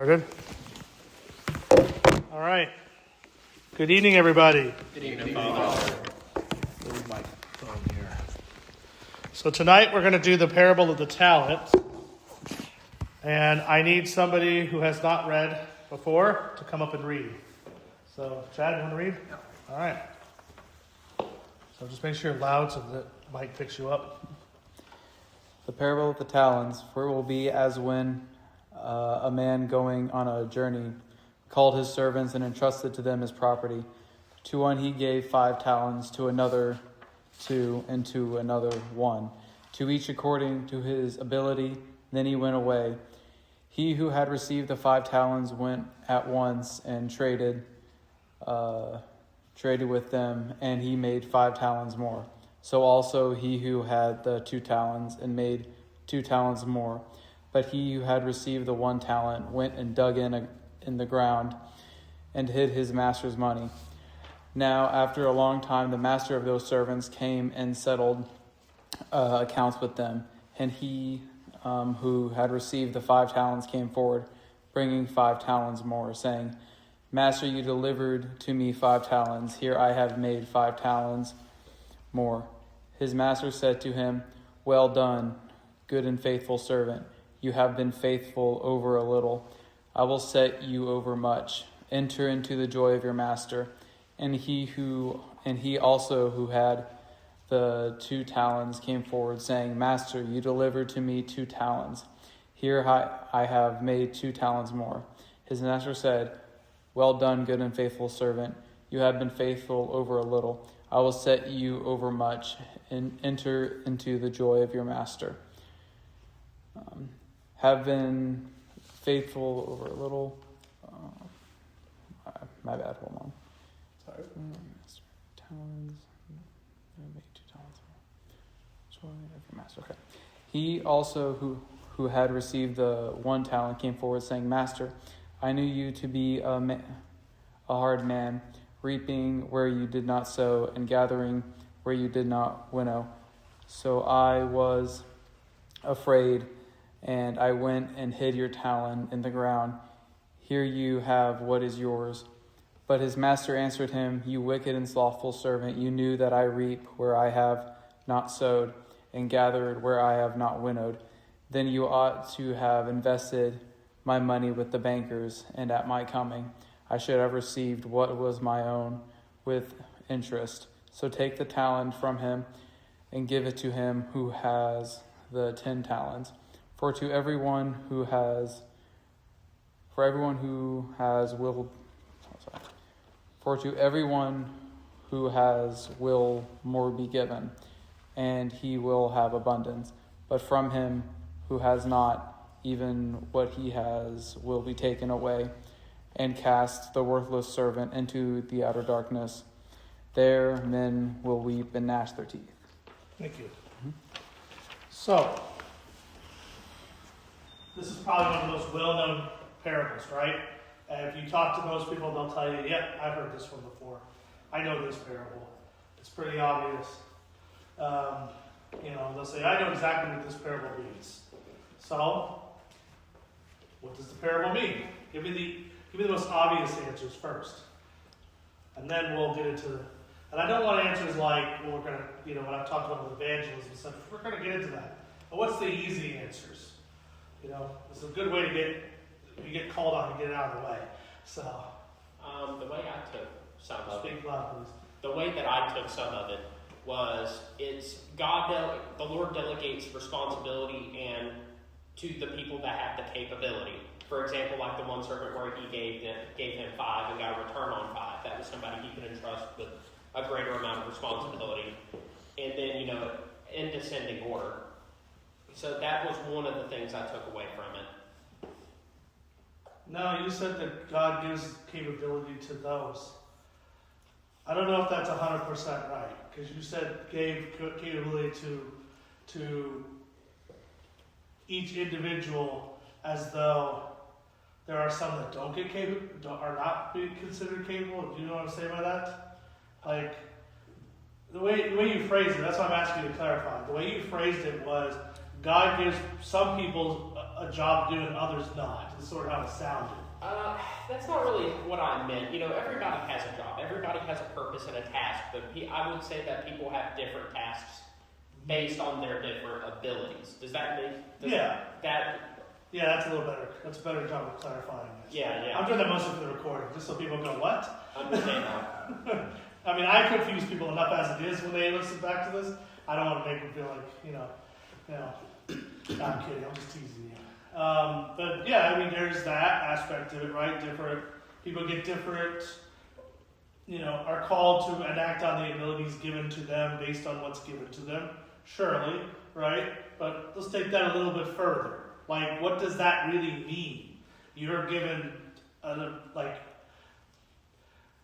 Started? All right. Good evening, everybody. Good evening, Father. Move my phone here. So tonight we're going to do the parable of the talents. And I need somebody who has not read before to come up and read. So, Chad, you want to read? Yeah. All right. So just make sure you're loud so that Mike picks you up. The parable of the talents, for it will be as when a man going on a journey called his servants and entrusted to them his property. To one he gave 5 talents, to another 2, and to another 1, to each according to his ability. Then he went away. He who had received the 5 talents went at once and traded with them, and he made 5 talents more. So also he who had the 2 talents and made 2 talents more. But he who had received the 1 talent went and dug in the ground and hid his master's money. Now after a long time the master of those servants came and settled accounts with them. And he who had received the 5 talents came forward, bringing 5 talents more, saying, Master, you delivered to me 5 talents. Here I have made 5 talents more. His master said to him, Well done, good and faithful servant. You have been faithful over a little. I will set you over much. Enter into the joy of your master. And he also who had the 2 talents came forward, saying, Master, you delivered to me 2 talents. Here I have made 2 talents more. His master said, Well done, good and faithful servant. You have been faithful over a little. I will set you over much, and enter into the joy of your master. Have been faithful over a little. My bad, hold on. Sorry. Master, talents. Make 2 talents more. Joy of your master. Okay. He also who had received the 1 talent came forward, saying, Master, I knew you to be a hard man, reaping where you did not sow, and gathering where you did not winnow. So I was afraid, and I went and hid your talent in the ground. Here you have what is yours. But his master answered him, You wicked and slothful servant, you knew that I reap where I have not sowed, and gathered where I have not winnowed. Then you ought to have invested my money with the bankers, and at my coming I should have received what was my own with interest. So take the talent from him and give it to him who has the 10 talents. For everyone who has will more be given, and he will have abundance. But from him who has not, even what he has will be taken away. And cast the worthless servant into the outer darkness. There men will weep and gnash their teeth. Thank you. So, this is probably one of the most well-known parables, right? And if you talk to most people, they'll tell you, yep, I've heard this one before. I know this parable. It's pretty obvious. They'll say, I know exactly what this parable means. So, what does the parable mean? Give me the most obvious answers first. And then we'll get into and I don't want answers like, well, we're going to, when I've talked about with evangelism and stuff, we're going to get into that. But what's the easy answers? It's a good way to get called on and get it out of the way. So, The way I took some of it, speak loud, please. the way that I took some of it was it's the Lord delegates responsibility and to the people that have the capability. For example, like the one servant where he gave him 5 and got a return on 5. That was somebody he could entrust with a greater amount of responsibility. And then, in descending order. So that was one of the things I took away from it. No, you said that God gives capability to those. I don't know if that's 100% right, because you said gave capability to each individual, as though there are some that don't get are not being considered capable. Do you know what I'm saying by that? Like, the way you phrased it, that's why I'm asking you to clarify. The way you phrased it was God gives some people a job to do and others not. It's sort of how it sounded. That's not really what I meant. Everybody has a job. Everybody has a purpose and a task. But I would say that people have different tasks based on their different abilities. Does that make? Yeah, that's a little better. That's a better job of clarifying this. Yeah. I'm doing that mostly for the recording, just so people go, what? Understand that. I mean, I confuse people enough as it is when they listen back to this. I don't want to make them feel like, I'm kidding, I'm just teasing you. But yeah, I mean, there's that aspect of it, right? Different people get different, are called to enact on the abilities given to them based on what's given to them. Surely, right? But let's take that a little bit further. Like, what does that really mean? You're given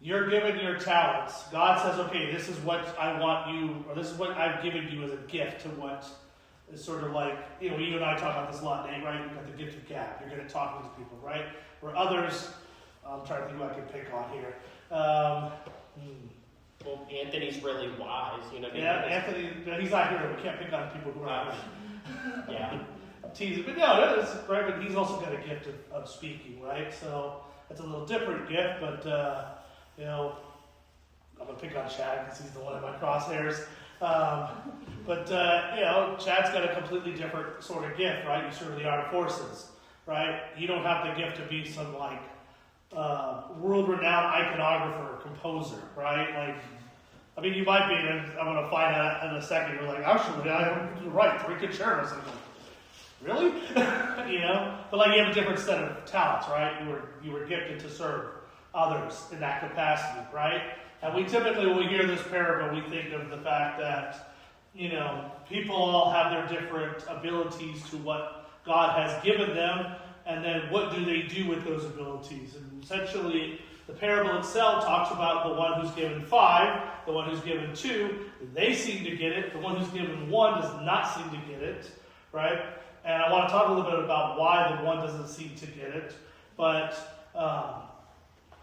your talents. God says, okay, this is what I want you, or this is what I've given you as a gift to what is sort of like, you and I talk about this a lot, Nate, right? You've got the gift of gab. You're good at talking to people, right? Where others, I'm trying to think who I can pick on here. Well, Anthony's really wise, Yeah, Anthony, he's not here. We can't pick on people who are not here. Yeah. Teasing, but no, that's right. But he's also got a gift of speaking, right? So that's a little different gift. But I'm gonna pick on Chad because he's the one in my crosshairs. But Chad's got a completely different sort of gift, right? You serve the armed forces, right? You don't have the gift to be some world-renowned iconographer, composer, right? I mean, you might be, and I'm going to find out in a second. You're like, actually, you're right, 3 concertos. I'm like, really? But you have a different set of talents, right? You were gifted to serve others in that capacity, right? And we typically, when we hear this parable, we think of the fact that, people all have their different abilities to what God has given them, and then what do they do with those abilities? And essentially, the parable itself talks about the one who's given 5, the one who's given 2, they seem to get it. The one who's given 1 does not seem to get it, right? And I want to talk a little bit about why the one doesn't seem to get it. But,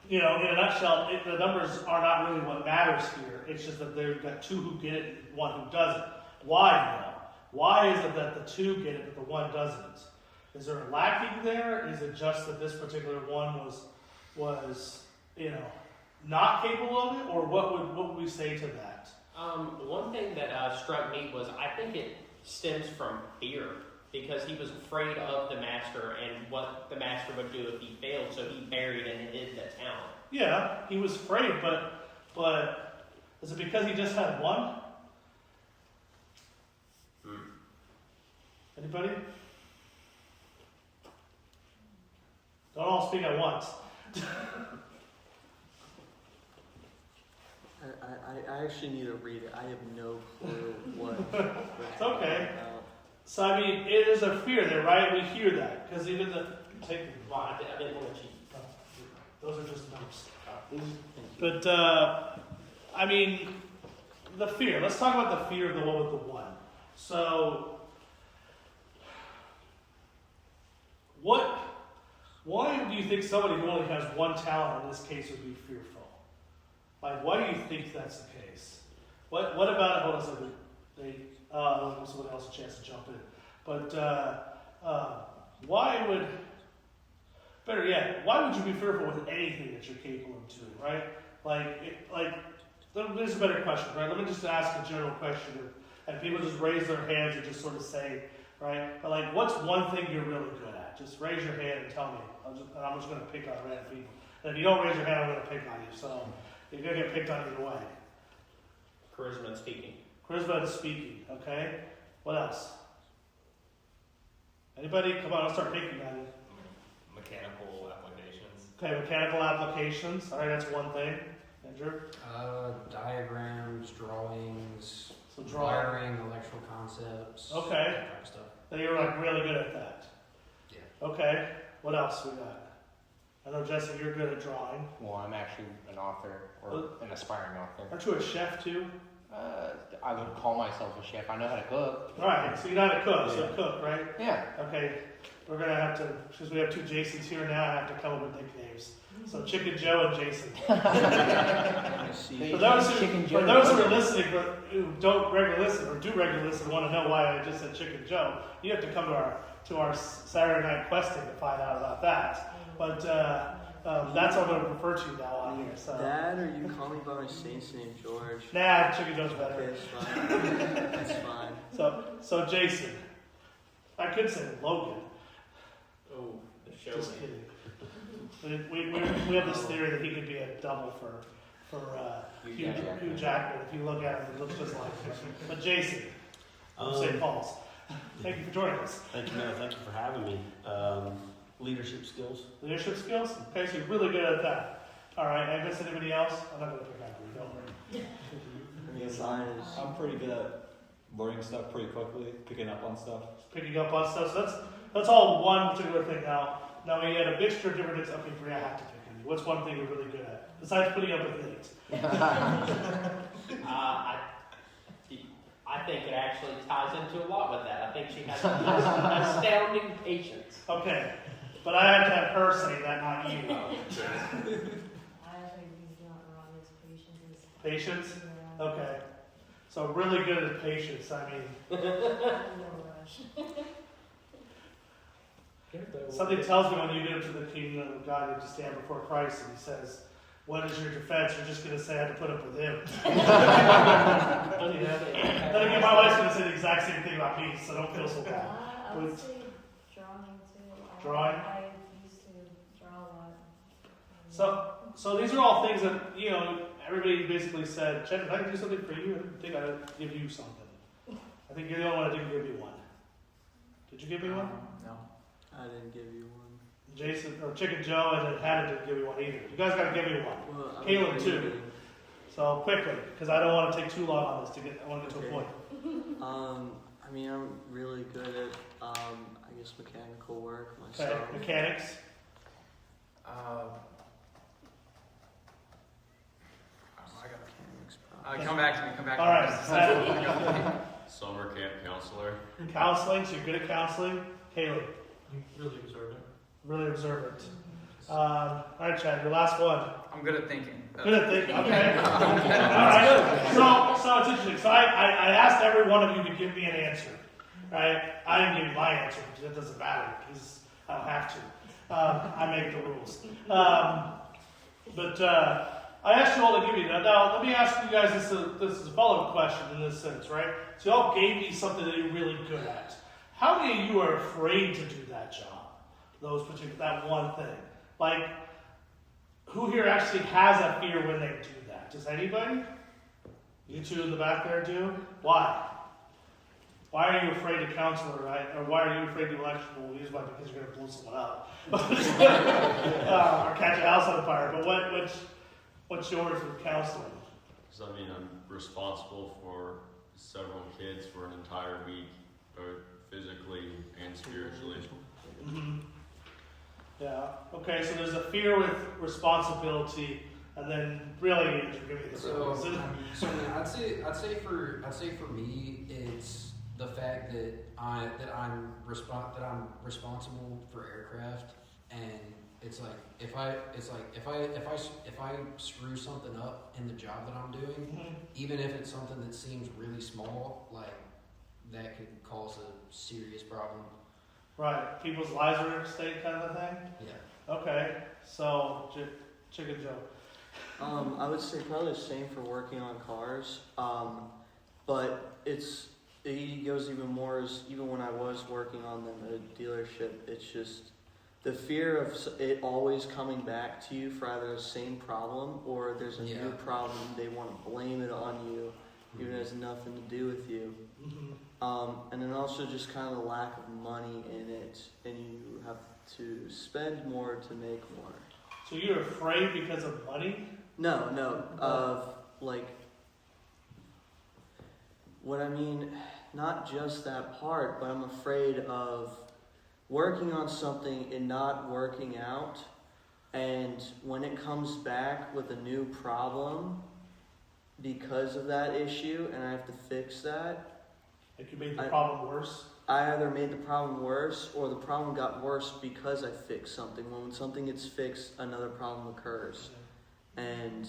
in a nutshell, the numbers are not really what matters here. It's just that they've got 2 who get it and 1 who doesn't. Why, though? Why is it that the 2 get it but the 1 doesn't? Is there a lacking there? Is it just that this particular one was not capable of it? Or what would we say to that? One thing that struck me was I think it stems from fear, because he was afraid of the master and what the master would do if he failed, so he buried and hid the talent. Yeah, he was afraid, but is it because he just had 1? Anybody? Don't all speak at once. I actually need to read it. I have no clue what. It's okay. So, I mean, it is a fear there, right? We hear that. Because even I didn't want to cheat. Those are just numbers. But, I mean, the fear. Let's talk about the fear of the one with the 1. So, why do you think somebody who only has 1 talent in this case would be fearful? Why do you think that's the case? What about it? Hold on a second. I'll give someone else a chance to jump in. But why would you be fearful with anything that you're capable of doing, right? There's a better question, right? Let me just ask a general question, and people just raise their hands and just sort of say, right? But what's one thing you're really good at? Just raise your hand and tell me. I'm just going to pick on random people. And if you don't raise your hand, I'm going to pick on you. So you're going to get picked on either way. Charisma and speaking. Charisma and speaking, okay? What else? Anybody? Come on, I'll start picking on you. Mechanical applications. Okay, mechanical applications. All right, that's one thing. Andrew? Diagrams, drawings, So drawing. wiring, electrical concepts. Okay. That type of stuff. So you're really good at that. Yeah. Okay. What else we got? I know, Jesse, you're good at drawing. Well, I'm actually an author, or an aspiring author. Aren't you a chef too? I would call myself a chef. I know how to cook. All right, so you're not a cook, so Yeah. cook, right? Yeah. Okay. we're gonna have to, because we have two Jasons here now, I have to come up with nicknames. So Chicken Joe and Jason. I see. For those Chicken who Joe. are listening, but who don't regularly listen or do regularly listen, want to know why I just said Chicken Joe, you have to come to our Saturday night questing to find out about that. But that's what I'm going to refer to now on here. So. That, or you call me by my saint's name, George. Nah, Chicken Joe's better. Okay, it's fine. That's fine. So Jason, I could say Logan. Oh, the show. Just kidding. We have this theory that he could be a double for Hugh Jackman. If you look at him, it looks just like him. But Jason, from St. Paul's, thank you for joining us. Thank you for having me. Leadership skills. Leadership skills? Okay, so you're really good at that. All right, I guess anybody else? I'm not going to pick on you, don't worry. I mean, mine is. I'm pretty good at learning stuff pretty quickly, picking up on stuff. Picking up on stuff. So that's all one particular thing. Now we had a mixture of different things. Okay, Bree, I have to pick on you. What's one thing you're really good at besides putting up with things? I think it actually ties into a lot with that. I think she has astounding patience. Okay, but I have to have her say that, not you. I think he's not wrong. His patience is. Patience? Yeah. Okay. So really good at patience. I mean, No rush. something tells me when you get up to the kingdom of God, you have to stand before Christ, and He says, "What is your defense?" You're just going to say, "I had to put up with Him." Then again, my wife's going to say the exact same thing about me, so don't feel so bad. I would say drawing too. Drawing? I used to draw a lot. So these are all things that, everybody basically said, "Jen, if I can do something for you, I think I'd give you something." I think you're the only one that didn't give me one. Did you give me one? No. I didn't give you one. Jason, or Chicken Joe, and then Hannah didn't give me one either. You guys got to give me one. Well, Caleb, too. So quickly, because I don't want to take too long on this I want to get to a Okay. point. I mean, I'm really good at, I guess, mechanical work Okay, myself. mechanics. Mechanics, probably. Come back to me. All right. Summer camp counselor. Counseling, so you're good at counseling. Caleb, Really observant. really observant. All right, Chad, your last one. I'm good at thinking. Good at thinking. Okay. All right. So it's interesting. So I asked every one of you to give me an answer. Right? I didn't give you my answer because it doesn't matter because I don't have to. I make the rules. But I asked you all to give me that. Now let me ask you guys this is a follow-up question in this sense, right? So you all gave me something that you're really good at. How many of you are afraid to do that job? That one thing. Like, who here actually has a fear when they do that? Does anybody? You two in the back there do? Why? Why are you afraid to counsel, right? Or why are you afraid to electrical? Well, usually because you're going to blow someone up. Or catch a house on fire. But what's yours with counseling? Because I'm responsible for several kids for an entire week, both physically and spiritually. Mm-hmm. Yeah. Okay. So there's a fear with responsibility, and then really, give me the So I'd say for me, it's the fact that I'm responsible for aircraft, and it's like if I screw something up in the job that I'm doing, Mm-hmm. even if it's something that seems really small, like that could cause a serious problem. Right. People's lives are at stake, kind of a thing. Yeah. Okay. So Chicken Joe. I would say probably the same for working on cars. But it goes even more as even when I was working on them at a dealership, it's just the fear of it always coming back to you for either the same problem or there's a new problem. They want to blame it on you, even if it has nothing to do with you. Mm-hmm. And then also just kind of the lack of money in it, and you have to spend more to make more. So you're afraid because of money? No, of like, what I mean, not just that part, but I'm afraid of working on something and not working out, and when it comes back with a new problem because of that issue, and I have to fix that. Like you made the problem worse? I either made the problem worse or the problem got worse because I fixed something. When something gets fixed, another problem occurs. And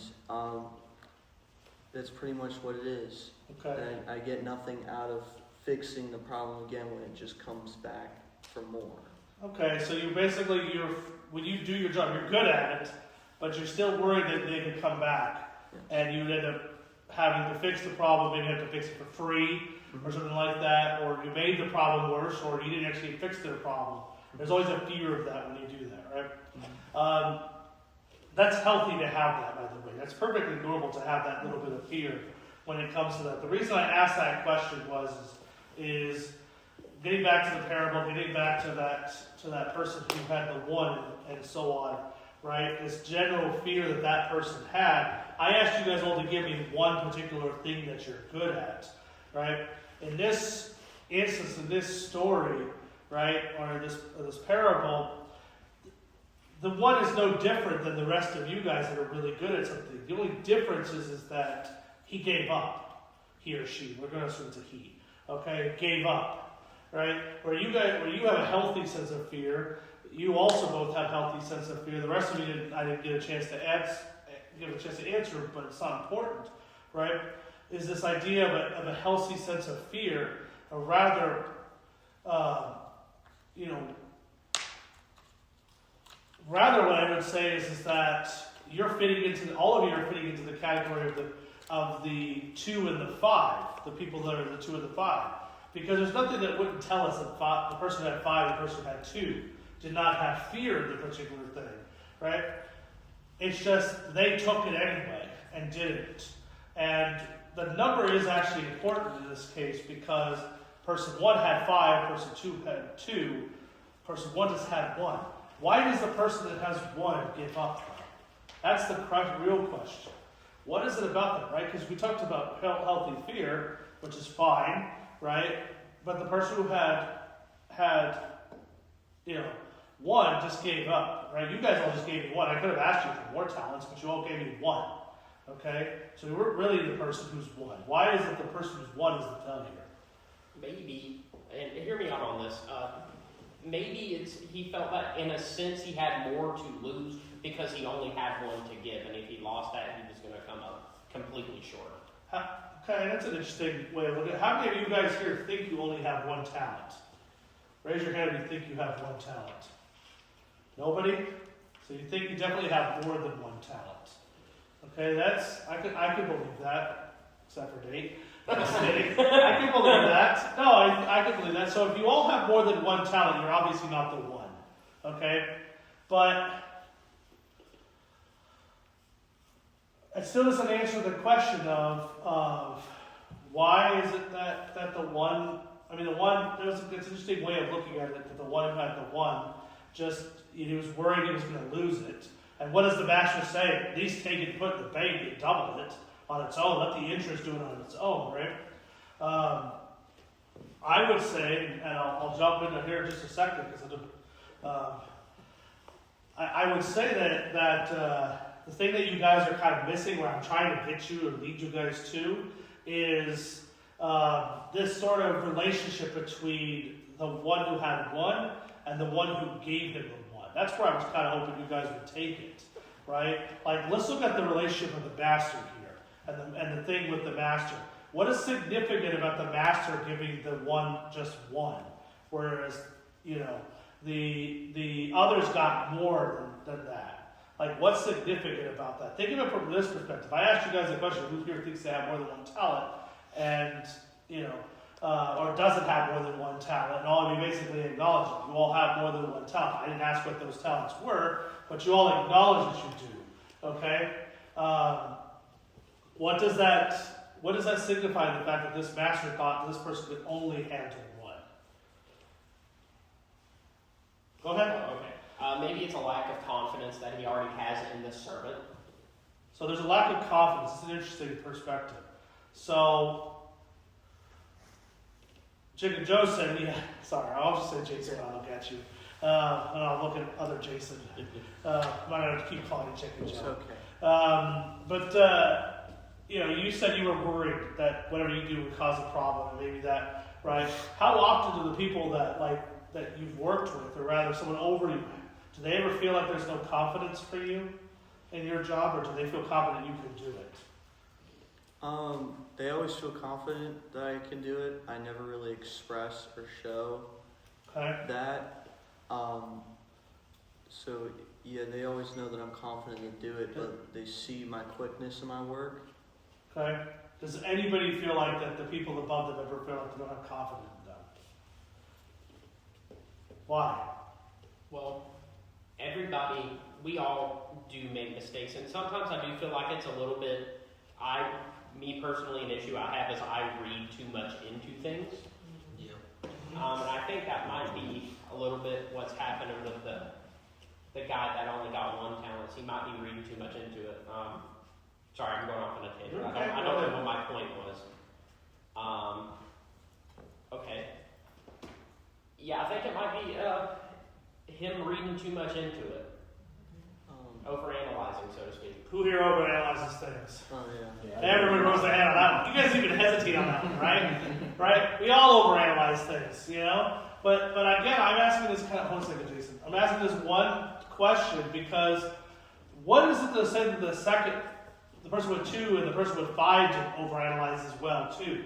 that's pretty much what it is. Okay. And I get nothing out of fixing the problem again when it just comes back for more. Okay, so you basically, when you do your job, you're good at it, but you're still worried that they could come back, and you end up having to fix the problem, maybe have to fix it for free, or something like that, or you made the problem worse, or you didn't actually fix their problem. There's always a fear of that when you do that, right? That's healthy to have that, by the way. That's perfectly normal to have that little bit of fear when it comes to that. The reason I asked that question is getting back to the parable, getting back to that person who had the one and so on, right? This general fear that person had. I asked you guys all to give me one particular thing that you're good at, right? In this instance, in this story, right, or this parable, the one is no different than the rest of you guys that are really good at something. The only difference is that he gave up, he or she. We're going to assume it's a he. Okay, gave up, right? Where you have a healthy sense of fear, you also both have healthy sense of fear. The rest of you I didn't get a chance to answer, but it's not important, right? Is this idea of a healthy sense of fear, or rather, rather what I would say is that all of you are fitting into the category of the 2 and the 5, the people that are the 2 and the 5, because there's nothing that wouldn't tell us that the person who had 5, the person who had 2, did not have fear of the particular thing, right? It's just they took it anyway and did it. And the number is actually important in this case because person 1 had 5, person 2 had 2, person 1 just had 1. Why does the person that has 1 give up? That's the real question. What is it about that, right? Because we talked about healthy fear, which is fine, right? But the person who had 1 just gave up, right? You guys all just gave me 1. I could have asked you for more talents, but you all gave me 1. Okay? So you weren't really the person who's 1. Why is it the person who's 1 is the failure? Maybe, and hear me out on this, maybe he felt that in a sense he had more to lose because he only had 1 to give, and if he lost that, he was going to come up completely short. Okay, that's an interesting way of looking at it. How many of you guys here think you only have 1 talent? Raise your hand if you think you have 1 talent. Nobody? So you think you definitely have more than 1 talent. Okay, I could believe that, except for Nate. Just kidding. I can believe that. No, I can believe that. So if you all have more than 1 talent, you're obviously not the 1. Okay? But it still doesn't answer the question of why is it that the 1, it's an interesting way of looking at it, that the 1 who had the 1 he was worried he was going to lose it. And what does the master say? At least take it, put it in the bank, and double it on its own. Let the interest do it on its own, right? I would say, and I'll jump into here in just a second, because I would say that the thing that you guys are kind of missing, where I'm trying to get you and lead you guys to, is this sort of relationship between the one who had 1 and the one who gave him the 1. That's where I was kind of hoping you guys would take it, right? Like, let's look at the relationship of the master here, and the thing with the master. What is significant about the master giving the 1 just 1, whereas the others got more than that? Like, what's significant about that? Think of it from this perspective. I asked you guys a question: who here thinks they have more than 1 talent, and or doesn't have more than 1 talent? And all of you basically acknowledge it. You all have more than 1 talent. I didn't ask what those talents were, but you all acknowledge that you do. Okay. What does that signify? The fact that this master thought this person could only handle 1. Go ahead. Okay. Maybe it's a lack of confidence that he already has in this servant. So there's a lack of confidence. It's an interesting perspective. So Chicken Joe said, sorry, I'll just say Jason when I look at you. And I'll look at other Jason. Might have to keep calling you Chicken Joe. It's okay. You said you were worried that whatever you do would cause a problem, and maybe that right? How often do the people that you've worked with, or rather someone over you, do they ever feel like there's no confidence for you in your job, or do they feel confident you can do it? They always feel confident that I can do it. I never really express or show that. So yeah, they always know that I'm confident to do it, but they see my quickness in my work. Okay. Does anybody feel like that the people above them ever feel like they don't have confidence in them? Why? Well, everybody, we all do make mistakes, and sometimes I do feel like it's a little bit, me personally, an issue I have is I read too much into things. Yeah. And I think that might be a little bit what's happening with the guy that only got one talent. He might be reading too much into it. Sorry, I'm going off on a tangent. I don't know what my point was. Okay. Yeah, I think it might be him reading too much into it. Overanalyzing, so to speak. Who here overanalyzes things? Oh yeah. Everyone rose their hand on that one. You guys even hesitate on that one, right? Right? We all overanalyze things, you know? But again, I'm asking this hold on a second, Jason. I'm asking this one question because what is it to say that the person with 2 and the person with 5 did overanalyze as well too?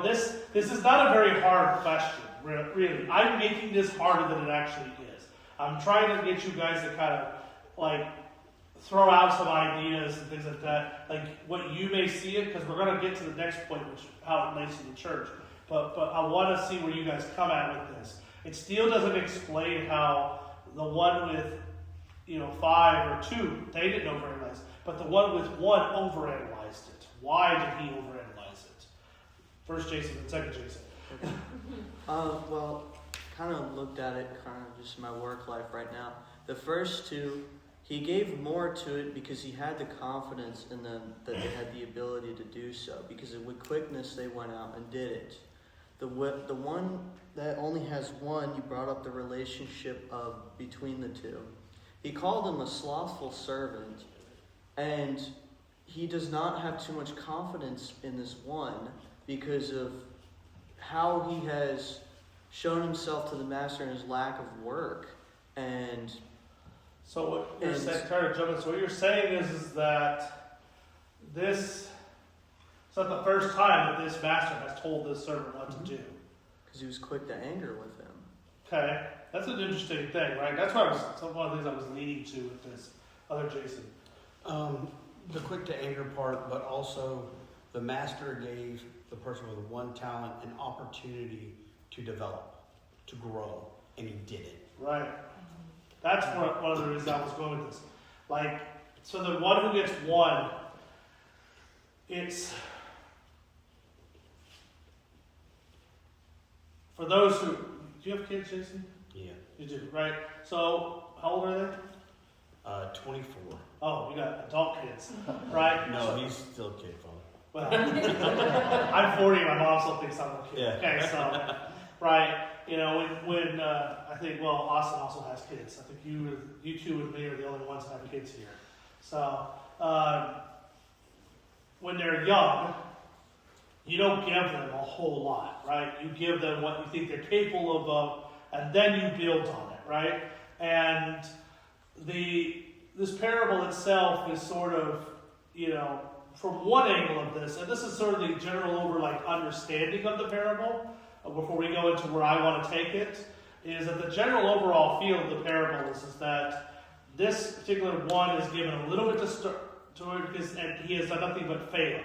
This is not a very hard question, really. I'm making this harder than it actually is. I'm trying to get you guys to kind of throw out some ideas and things like that, like what you may see it, because we're going to get to the next point, which how it relates to the church. But I want to see where you guys come at with this. It still doesn't explain how the one with 5 or 2, they didn't overanalyze, but the one with 1 overanalyzed it. Why did he overanalyze it? First Jason and second Jason. Well, kind of looked at it kind of just my work life right now. The first 2, he gave more to it because he had the confidence in them that they had the ability to do so. Because with quickness, they went out and did it. The one that only has 1, you brought up the relationship between the 2. He called him a slothful servant, and he does not have too much confidence in this one because of how he has shown himself to the master in his lack of work. And so what you're saying, so what you're saying is that this it's not the first time that this master has told this servant what to do. Because he was quick to anger with him. Okay, that's an interesting thing, right? That's one of the things I was leading to with this other Jason. The quick to anger part, but also the master gave the person with 1 talent an opportunity to develop, to grow, and he did it. Right. That's one of the reasons I was going with this. So the one who gets 1, it's for those who. Do you have kids, Jason? Yeah. You do, right? So how old are they? 24. Oh, you got adult kids, right? No, he's still a kid phone. Well, I'm 40. My mom still thinks I'm a kid. Yeah. Okay, so right, when I think Austin also has kids. I think you 2 with me are the only ones that have kids here. So when they're young, you don't give them a whole lot, right? You give them what you think they're capable of, and then you build on it, right? And this parable itself is sort of, from one angle of this, and this is sort of the general understanding of the parable, before we go into where I want to take it, is that the general overall feel of the parable is that this particular one is given a little bit to it because he has done nothing but fail,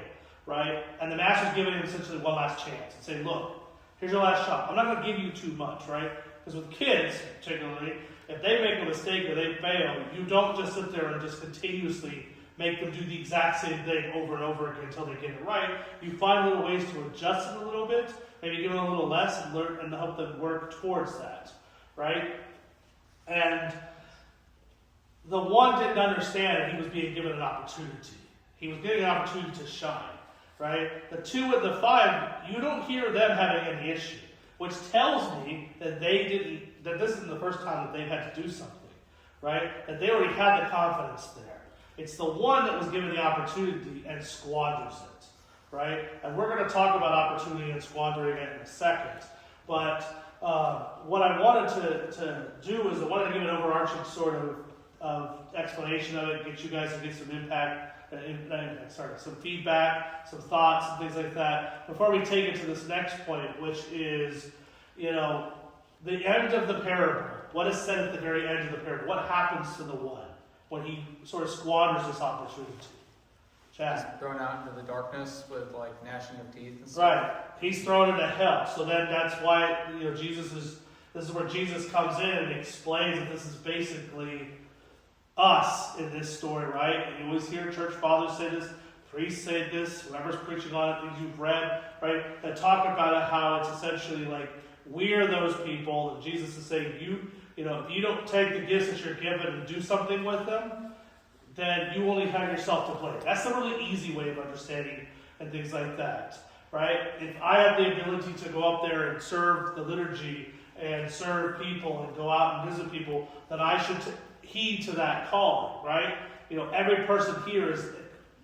right? And the master's giving him essentially one last chance and saying, look, here's your last shot. I'm not going to give you too much, right? Because with kids, particularly, if they make a mistake or they fail, you don't just sit there and just continuously make them do the exact same thing over and over again until they get it right. You find little ways to adjust it a little bit, maybe give them a little less and learn and help them work towards that, right? And the one didn't understand that he was being given an opportunity. He was getting an opportunity to shine, right? The 2 and the 5, you don't hear them having any issue, which tells me that that this isn't the first time that they've had to do something, right? That they already had the confidence there. It's the one that was given the opportunity and squanders it, right? And we're going to talk about opportunity and squandering it in a second. But what I wanted to do is I wanted to give an overarching sort of explanation of it, get you guys to get some some feedback, some thoughts, and things like that, before we take it to this next point, which is, the end of the parable. What is said at the very end of the parable? What happens to the one when he sort of squanders this opportunity? Chad. He's thrown out into the darkness with like gnashing of teeth and stuff. Right. He's thrown into hell. So then that's why, this is where Jesus comes in and explains that this is basically us in this story, right? And you always hear church fathers say this, priests say this, whoever's preaching on it, things you've read, right? That talk about it, how it's essentially like we're those people, and Jesus is saying, if you don't take the gifts that you're given and do something with them, then you only have yourself to blame. That's a really easy way of understanding and things like that, right? If I have the ability to go up there and serve the liturgy and serve people and go out and visit people, then I should heed to that calling, right? Every person here is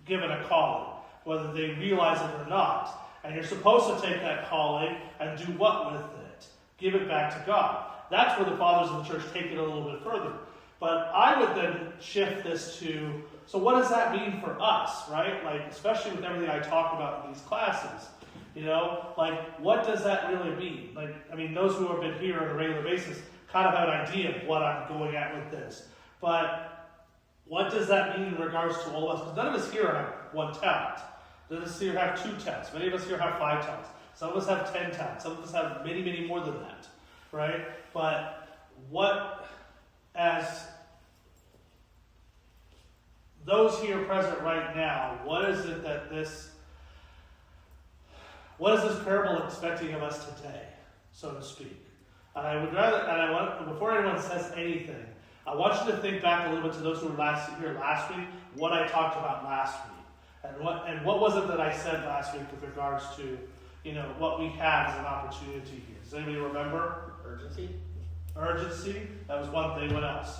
given a calling, whether they realize it or not. And you're supposed to take that calling and do what with it? Give it back to God. That's where the fathers of the church take it a little bit further. But I would then shift this to, so what does that mean for us, right? Like, especially with everything I talk about in these classes, what does that really mean? Those who have been here on a regular basis kind of have an idea of what I'm going at with this. But what does that mean in regards to all of us? Because none of us here have 1 talent. None of us here have 2 talents. Many of us here have 5 talents. Some of us have 10 talents. Some of us have many, many more than that, right? But as those here present right now, what is this parable expecting of us today, so to speak? And before anyone says anything, I want you to think back a little bit to those who were here last week, what I talked about last week. And what was it that I said last week with regards to, what we have as an opportunity here? Does anybody remember? Urgency. That was one thing. What else?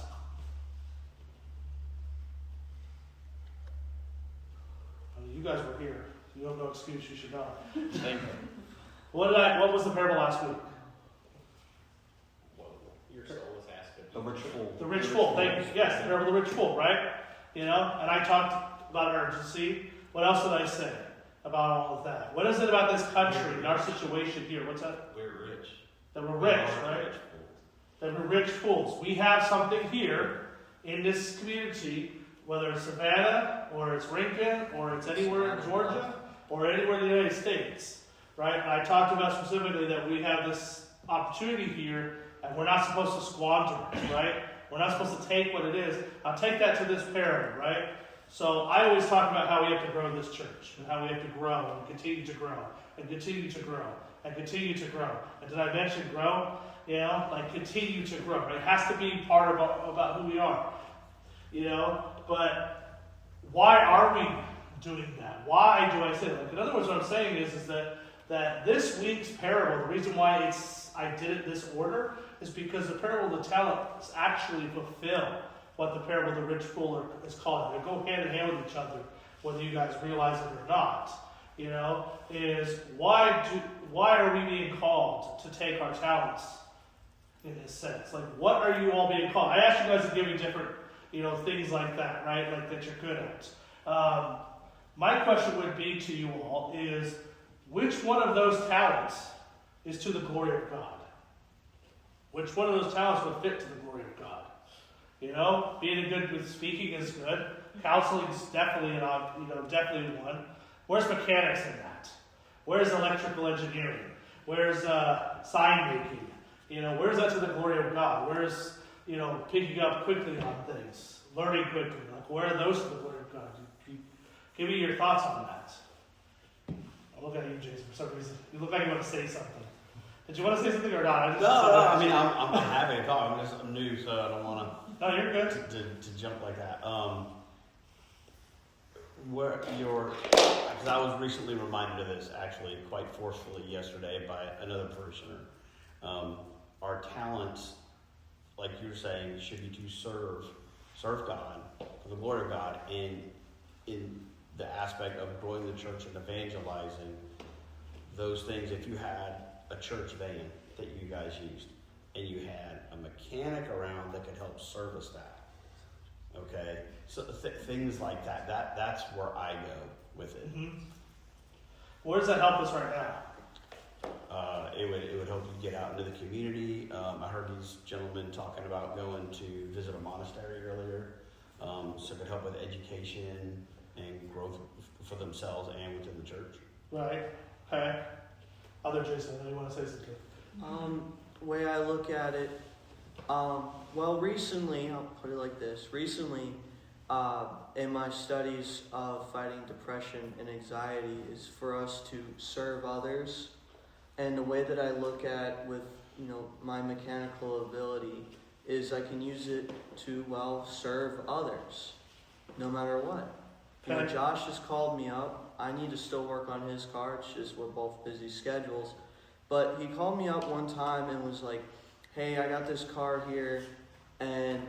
You guys were here. You have no excuse. You should know. Thank you. What was the parable last week? Your soul was asking. The rich fool. The rich fool. Thank you. Yes, the parable of the rich fool, right? And I talked about urgency. What else did I say about all of that? What is it about this country and our situation here? What's that? We're rich. That we're rich, right? That we're rich fools. We have something here in this community, whether it's Savannah, or it's Lincoln, or it's anywhere in Georgia, or anywhere in the United States, right? And I talked about specifically that we have this opportunity here, and we're not supposed to squander it, right? We're not supposed to take what it is. I'll take that to this parable, right? So I always talk about how we have to grow this church, and how we have to grow, and continue to grow, and continue to grow, and continue to grow. And did I mention grow? Continue to grow. It has to be part about who we are. But why are we doing that? Why do I say that? In other words, what I'm saying is that this week's parable, the reason why I did it this order, is because the parable of the talents actually fulfill what the parable of the rich fool is called. They go hand in hand with each other, whether you guys realize it or not. Is why are we being called to take our talents in this sense? What are you all being called? I asked you guys to give me different things like that, right? That you're good at. My question would be to you all is, which one of those talents is to the glory of God? Which one of those talents would fit to the glory of God? Being good with speaking is good. Counseling is definitely definitely one. Where's mechanics in that? Where's electrical engineering? Where's sign making? Where's that to the glory of God? Where's picking up quickly on things, learning quickly? Where are those to the glory of God? Give me your thoughts on that. I'll look at you, Jason, for some reason. You look like you want to say something. Did you want to say something or not? I'm happy to talk. I'm new, so I don't want to. No, you're good. To jump like that. Because I was recently reminded of this actually quite forcefully yesterday by another parishioner. Our talents, like you were saying, should be to serve God for the glory of God, and in the aspect of growing the church and evangelizing, those things, if you had a church van that you guys used, and you had a mechanic around that could help service that, okay? So things like that's where I go with it. Mm-hmm. Where does that help us right now? It would help you get out into the community. I heard these gentlemen talking about going to visit a monastery earlier, so it could help with education and growth for themselves and within the church. Right. Okay. Other Jason, you want to say something? The way I look at it, well, recently, I'll put it like this. Recently, in my studies of fighting depression and anxiety, is for us to serve others. And the way that I look at with, my mechanical ability is I can use it to, serve others, no matter what. Okay. Josh has called me up. I need to still work on his car. It's just we're both busy schedules. But he called me up one time and was like, hey, I got this car here and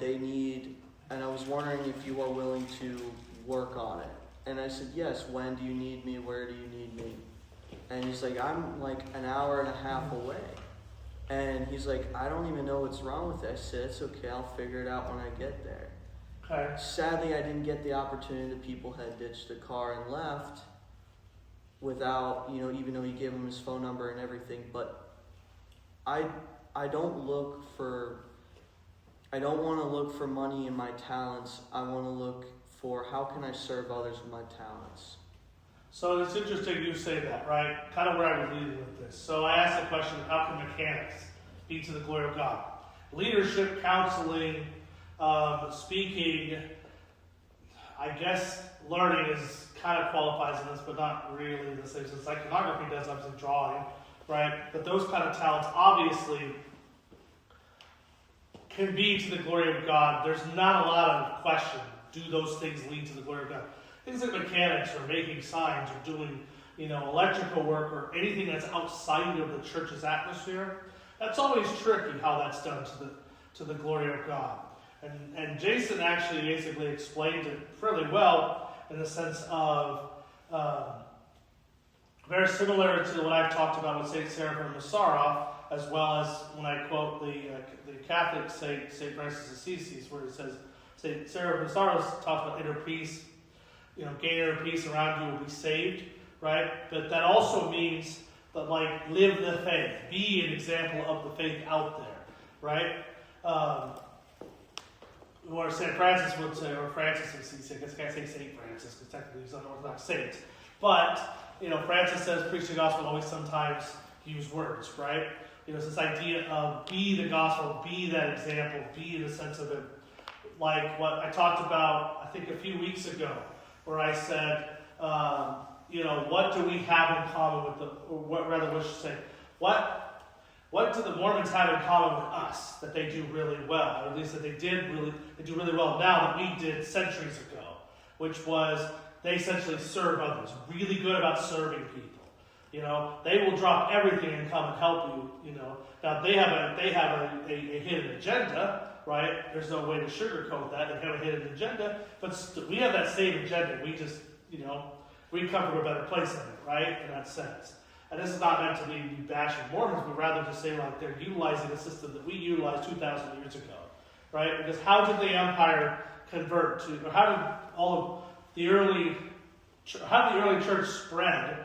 I was wondering if you are willing to work on it. And I said, yes, when do you need me? Where do you need me? And he's like, I'm like an hour and a half away. And he's like, I don't even know what's wrong with it. I said, it's okay, I'll figure it out when I get there. Okay. Sadly, I didn't get the opportunity. The people had ditched the car and left without, even though he gave him his phone number and everything. But I don't want to look for money in my talents. I want to look for how can I serve others with my talents. So it's interesting you say that, right? Kind of where I was leading with this. So I asked the question, how can mechanics be to the glory of God? Leadership, counseling, speaking, I guess learning is kind of qualifies in this, but not really the same. So iconography does obviously drawing, right? But those kind of talents obviously can be to the glory of God. There's not a lot of question. Do those things lead to the glory of God? Things like mechanics or making signs or doing, electrical work or anything that's outside of the church's atmosphere, that's always tricky how that's done to the glory of God. And Jason actually basically explained it fairly well in the sense of very similar to what I've talked about with St. Seraphim of Saroff, as well as when I quote the Catholic St. Francis of Assisi, where it says, St. Seraphim of Saroff talks about inner peace, gain inner peace around you will be saved, right? But that also means that, live the faith, be an example of the faith out there, right? Or St. Francis would say, or Francis of Assisi, I guess I can't say St. Francis because technically he's not an Orthodox saint. But, Francis says preach the gospel always sometimes use words, right? It's this idea of be the gospel, be that example, be in the sense of it. Like what I talked about, I think a few weeks ago, where I said, what do we have in common with what do the Mormons have in common with us that they do really well, or at least that they do really well now that we did centuries ago, which was they essentially serve others, really good about serving people. They will drop everything and come and help you. Now they have a hidden agenda, right? There's no way to sugarcoat that. They have a hidden agenda, but we have that same agenda. We just, we come from a better place in it, right? In that sense. And this is not meant to be bashing Mormons, but rather to say they're utilizing a system that we utilized 2,000 years ago, right? Because how did the empire convert to, or how did the early church spread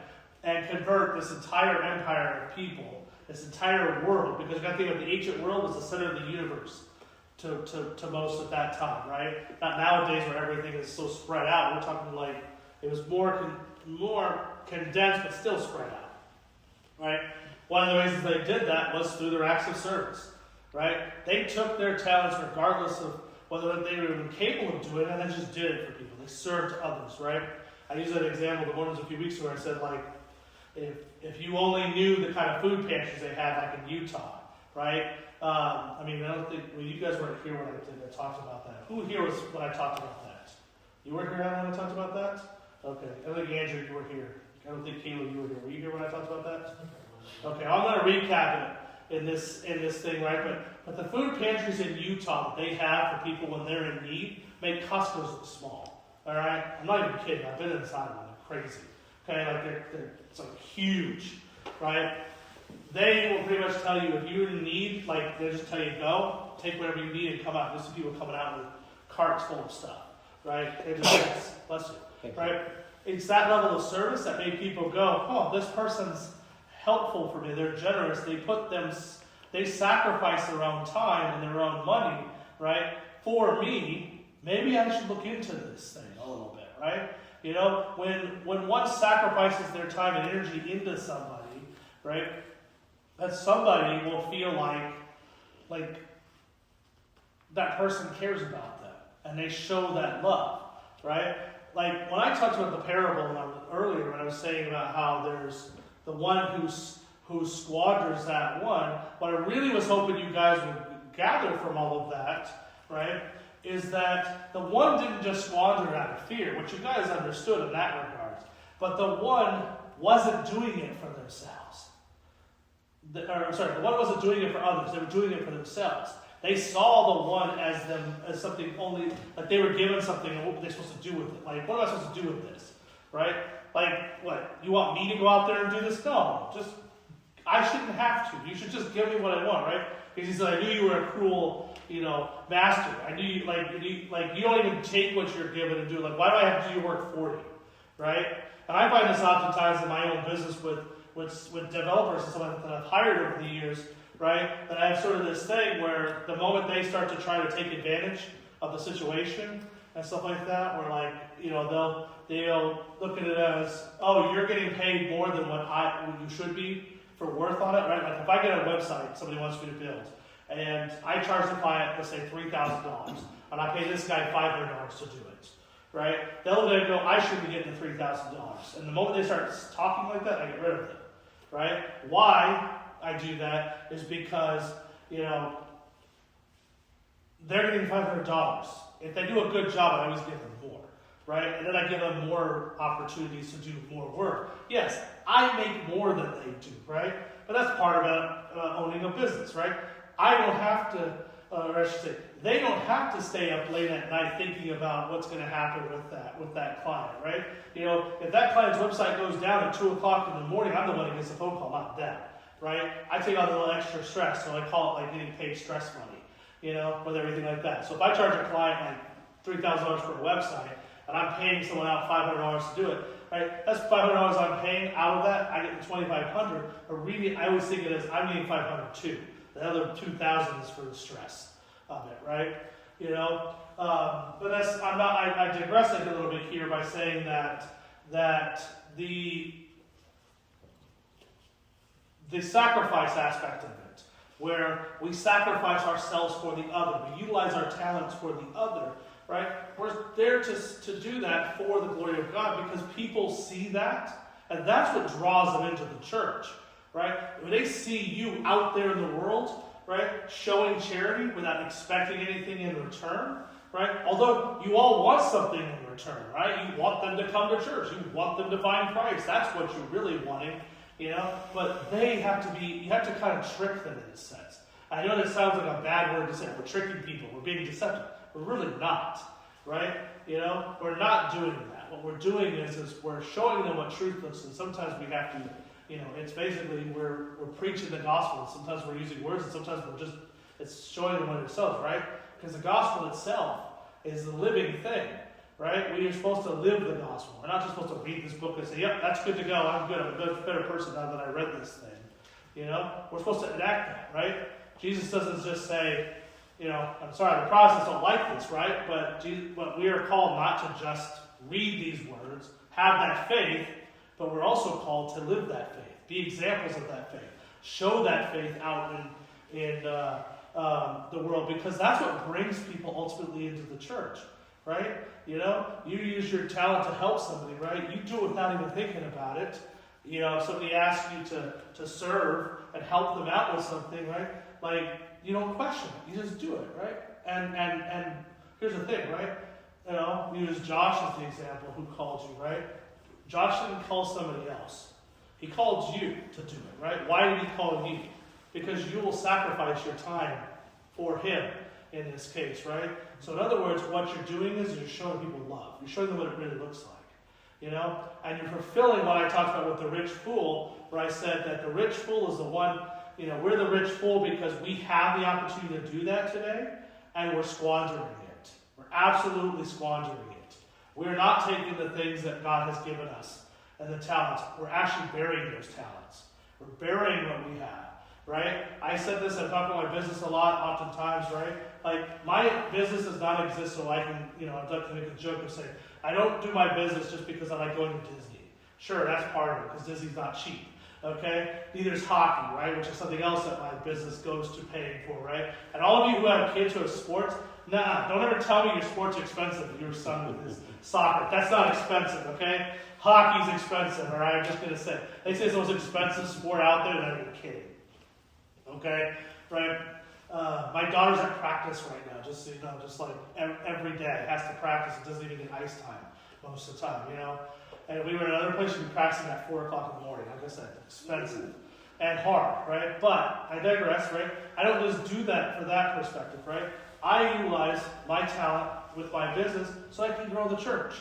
and convert this entire empire of people, this entire world? Because you got to think about the ancient world was the center of the universe to most at that time, right? Not nowadays where everything is so spread out. We're talking it was more condensed, but still spread out. Right? One of the reasons they did that was through their acts of service. Right? They took their talents regardless of whether they were even capable of doing it, and they just did it for people. They served others, right? I used that example of the Mormons a few weeks ago. I said, if you only knew the kind of food pantries they had, in Utah, right? I don't think, you guys weren't here when I talked about that. Who here was when I talked about that? You weren't here when I talked about that? Okay. I don't think Andrew, you were here. I don't think Caleb, you were here. Were you here when I talked about that? Okay, I'm going to recap it in this thing, right? But the food pantries in Utah that they have for people when they're in need make Costco's look small. All right, I'm not even kidding. I've been inside of them. They're crazy. Okay, like it's like huge, right? They will pretty much tell you if you're in need, like they just tell you go, take whatever you need, and come out. There's some people coming out with carts full of stuff, right? They just bless you, right? It's that level of service that made people go, oh, this person's helpful for me. They're generous. They sacrifice their own time and their own money, right? For me, maybe I should look into this thing a little bit, right? You know, when one sacrifices their time and energy into somebody, right, that somebody will feel like that person cares about them, and they show that love, right? Like when I talked about the parable earlier, when I was saying about how there's the one who squanders that one, what I really was hoping you guys would gather from all of that, right, is that the one didn't just squander it out of fear, which you guys understood in that regard, but the one wasn't doing it for themselves. The one wasn't doing it for others. They were doing it for themselves. They saw the one as something only, like they were given something, and what were they supposed to do with it? Like, what am I supposed to do with this? Right? Like, what? You want me to go out there and do this? No, I shouldn't have to. You should just give me what I want, right? Because he said, I knew you were a cruel, master. I knew you, you don't even take what you're given and do. Like, why do I have to do your work for you? Right? And I find this oftentimes in my own business with developers and stuff like that I've hired over the years, right? That I have sort of this thing where the moment they start to try to take advantage of the situation and stuff like that, where they'll look at it as, oh, you're getting paid more than what you should be for worth on it, right? Like if I get a website somebody wants me to build, and I charge the client, let's say $3,000, and I pay this guy $500 to do it, right? They'll then go, I should be getting the $3,000. And the moment they start talking like that, I get rid of it, right? Why I do that is because, they're getting $500. If they do a good job, I always give them more, right? And then I give them more opportunities to do more work. Yes, I make more than they do, right? But that's part of owning a business, right? I don't have to, or I should say, they don't have to stay up late at night thinking about what's going to happen with that client, right? If that client's website goes down at 2 o'clock in the morning, I'm the one who gets the phone call, not them, right? I take on a little extra stress, so I call it like getting paid stress money, with everything like that. So if I charge a client like $3,000 for a website, and I'm paying someone out $500 to do it, right? That's $500 I'm paying. Out of that, I get the $2,500. But really, I always think it as I'm getting $500 too. The other $2,000 is for the stress of it, right? But I digress a little bit here by saying that the sacrifice aspect of it, where we sacrifice ourselves for the other, we utilize our talents for the other, right? We're there to do that for the glory of God because people see that, and that's what draws them into the church, right? When they see you out there in the world, right, showing charity without expecting anything in return, right? Although you all want something in return, right? You want them to come to church. You want them to find Christ. That's what you're really wanting, But you have to kind of trick them in a sense. I know that sounds like a bad word to say. We're tricking people. We're being deceptive. We're really not, right? We're not doing that. What we're doing is we're showing them what truth looks, and sometimes we have to, it's basically we're preaching the gospel, and sometimes we're using words, and sometimes it's showing them what it sells, right? Because the gospel itself is a living thing, right? We are supposed to live the gospel. We're not just supposed to read this book and say, yep, that's good to go. I'm good. I'm a better person now that I read this thing. We're supposed to enact that, right? Jesus doesn't just say, I'm sorry, the Protestants don't like this, right? But we are called not to just read these words, have that faith, but we're also called to live that faith, be examples of that faith, show that faith out in the world, because that's what brings people ultimately into the church, right? You use your talent to help somebody, right? You do it without even thinking about it. If somebody asks you to serve and help them out with something, right? Like, you don't question it. You just do it, right? And here's the thing, right? Use Josh as the example who called you, right? Josh didn't call somebody else. He called you to do it, right? Why did he call you? Because you will sacrifice your time for him. in this case, right? So in other words, what you're doing is you're showing people love. You're showing them what it really looks like. You know, and you're fulfilling what I talked about with the rich fool, where I said that the rich fool is the one, you know, we're the rich fool because we have the opportunity to do that today, and we're squandering it. We're absolutely squandering it. We're not taking the things that God has given us and the talents. We're actually burying those talents. We're burying what we have, right? I said this, I talk about my business a lot, oftentimes, right? Like, my business does not exist so I can, you know, I'd like to make a joke of saying, I don't do my business just because I like going to Disney. Sure, that's part of it, because Disney's not cheap, okay? Neither is hockey, right, which is something else that my business goes to paying for, right? And all of you who have kids who have sports, nah, don't ever tell me your sport's expensive, your son with his soccer. That's not expensive, okay? Hockey's expensive, all right? I'm just going to say. They say it's the most expensive sport out there, and I'm not even kidding, okay? Right? My daughter's at practice right now, just so you know, just like every day has to practice. It doesn't even get ice time most of the time, you know. And if we were in another place, she'd be practicing at 4 o'clock in the morning. Like I said, expensive and hard, right? But I digress, right? I don't just do that for that perspective, right? I utilize my talent with my business so I can grow the church.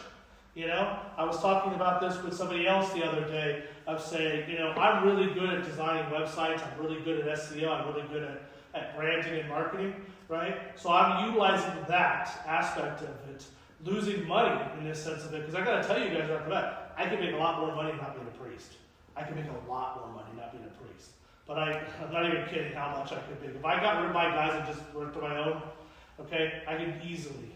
You know, I was talking about this with somebody else the other day of saying, you know, I'm really good at designing websites. I'm really good at SEO. I'm really good at branding and marketing, right? So I'm utilizing that aspect of it, losing money in this sense of it, because I got to tell you guys right off the bat, I can make a lot more money not being a priest. I can make a lot more money not being a priest. But I'm not even kidding how much I could make. If I got rid of my guys and just worked on my own, okay, I could easily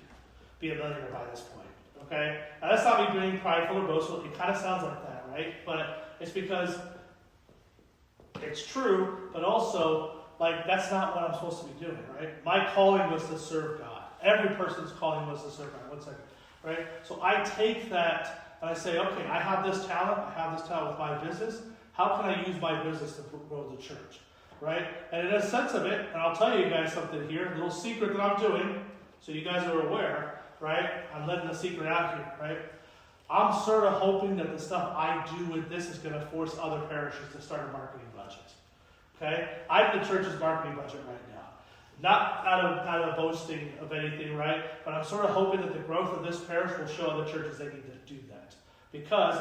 be a millionaire by this point, okay? Now, that's not me being prideful or boastful. It kind of sounds like that, right? But it's because it's true, but also, like, that's not what I'm supposed to be doing, right? My calling was to serve God. Every person's calling was to serve God. 1 second, right? So I take that and I say, okay, I have this talent. I have this talent with my business. How can I use my business to grow the church, right? And in a sense of it, and I'll tell you guys something here, a little secret that I'm doing, so you guys are aware, right? I'm letting the secret out here, right? I'm sort of hoping that the stuff I do with this is going to force other parishes to start a marketing budget. Okay? I'm the church's marketing budget right now. Not out of boasting of anything, right? But I'm sort of hoping that the growth of this parish will show other churches they need to do that. Because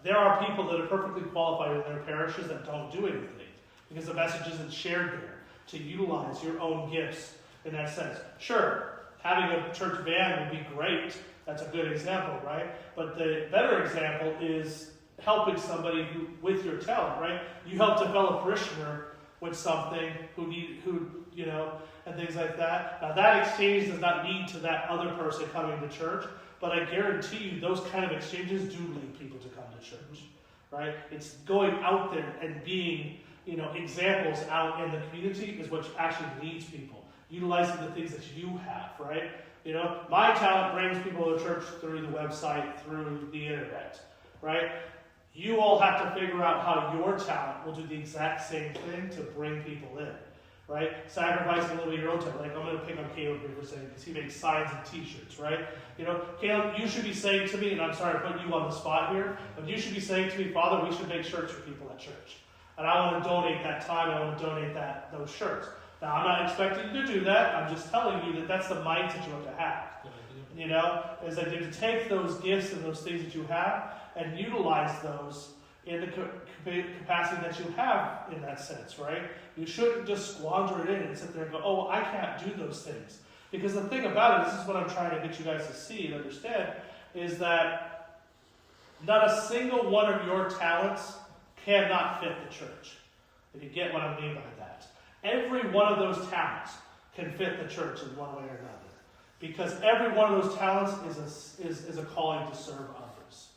there are people that are perfectly qualified in their parishes that don't do anything. Because the message isn't shared there to utilize your own gifts in that sense. Sure, having a church van would be great. That's a good example, right? But the better example is helping somebody with your talent, right? You helped a fellow parishioner with something who you know, and things like that. Now that exchange does not lead to that other person coming to church, but I guarantee you those kind of exchanges do lead people to come to church, right? It's going out there and being, you know, examples out in the community is what actually leads people. Utilizing the things that you have, right? You know, my talent brings people to church through the website, through the internet, right? You all have to figure out how your talent will do the exact same thing to bring people in, right? Sacrificing a little bit of your own time. Like, I'm going to pick on Caleb here for a second because he makes signs and t-shirts, right? You know, Caleb, you should be saying to me, and I'm sorry to put you on the spot here, but you should be saying to me, Father, we should make shirts for people at church. And I want to donate that time, I want to donate those shirts. Now, I'm not expecting you to do that. I'm just telling you that that's the mindset you have to have. You know, is that you have to take those gifts and those things that you have and utilize those in the capacity that you have in that sense, right? You shouldn't just squander it in and sit there and go, oh, I can't do those things. Because the thing about it, this is what I'm trying to get you guys to see and understand, is that not a single one of your talents cannot fit the church. If you get what I mean by that. Every one of those talents can fit the church in one way or another. Because every one of those talents is a calling to serve others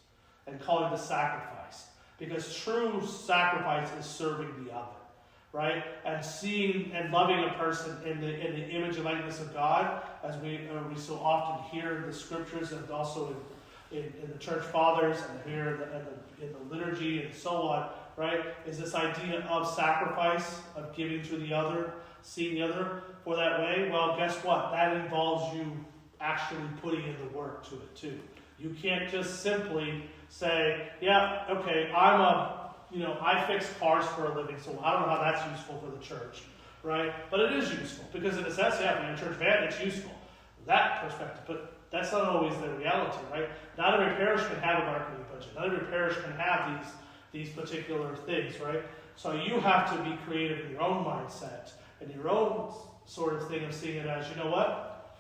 and calling to sacrifice. Because true sacrifice is serving the other, right? And seeing and loving a person in the image and likeness of God, as we so often hear in the scriptures and also in the church fathers and here in the liturgy and so on, right? Is this idea of sacrifice, of giving to the other, seeing the other for that way. Well, guess what? That involves you actually putting in the work to it too. You can't just simply say, yeah, okay, I fix cars for a living, so I don't know how that's useful for the church. right? But it is useful, because in a sense, yeah, when you're a church van, it's useful. That perspective, but that's not always the reality, right? Not every parish can have a marketing budget. Not every parish can have these particular things, right? So you have to be creative in your own mindset and your own sort of thing of seeing it as, you know what?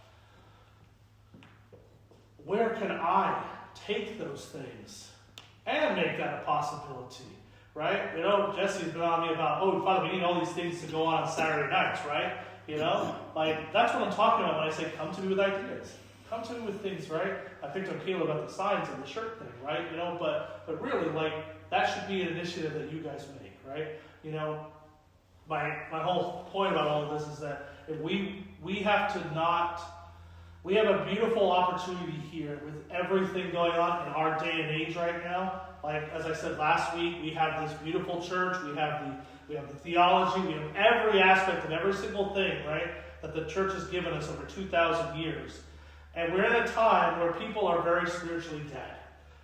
Where can I take those things and make that a possibility, right? You know, Jesse's been on me about, oh, Father, we need all these things to go on Saturday nights, right? You know, like, that's what I'm talking about when I say come to me with ideas. Come to me with things, right? I picked on Caleb about the signs and the shirt thing, right? You know, but really, like, that should be an initiative that you guys make, right? You know, my whole point about all of this is that if we have to not, we have a beautiful opportunity here with everything going on in our day and age right now. Like, as I said last week, we have this beautiful church, we have the theology, we have every aspect of every single thing, right, that the church has given us over 2,000 years. And we're in a time where people are very spiritually dead,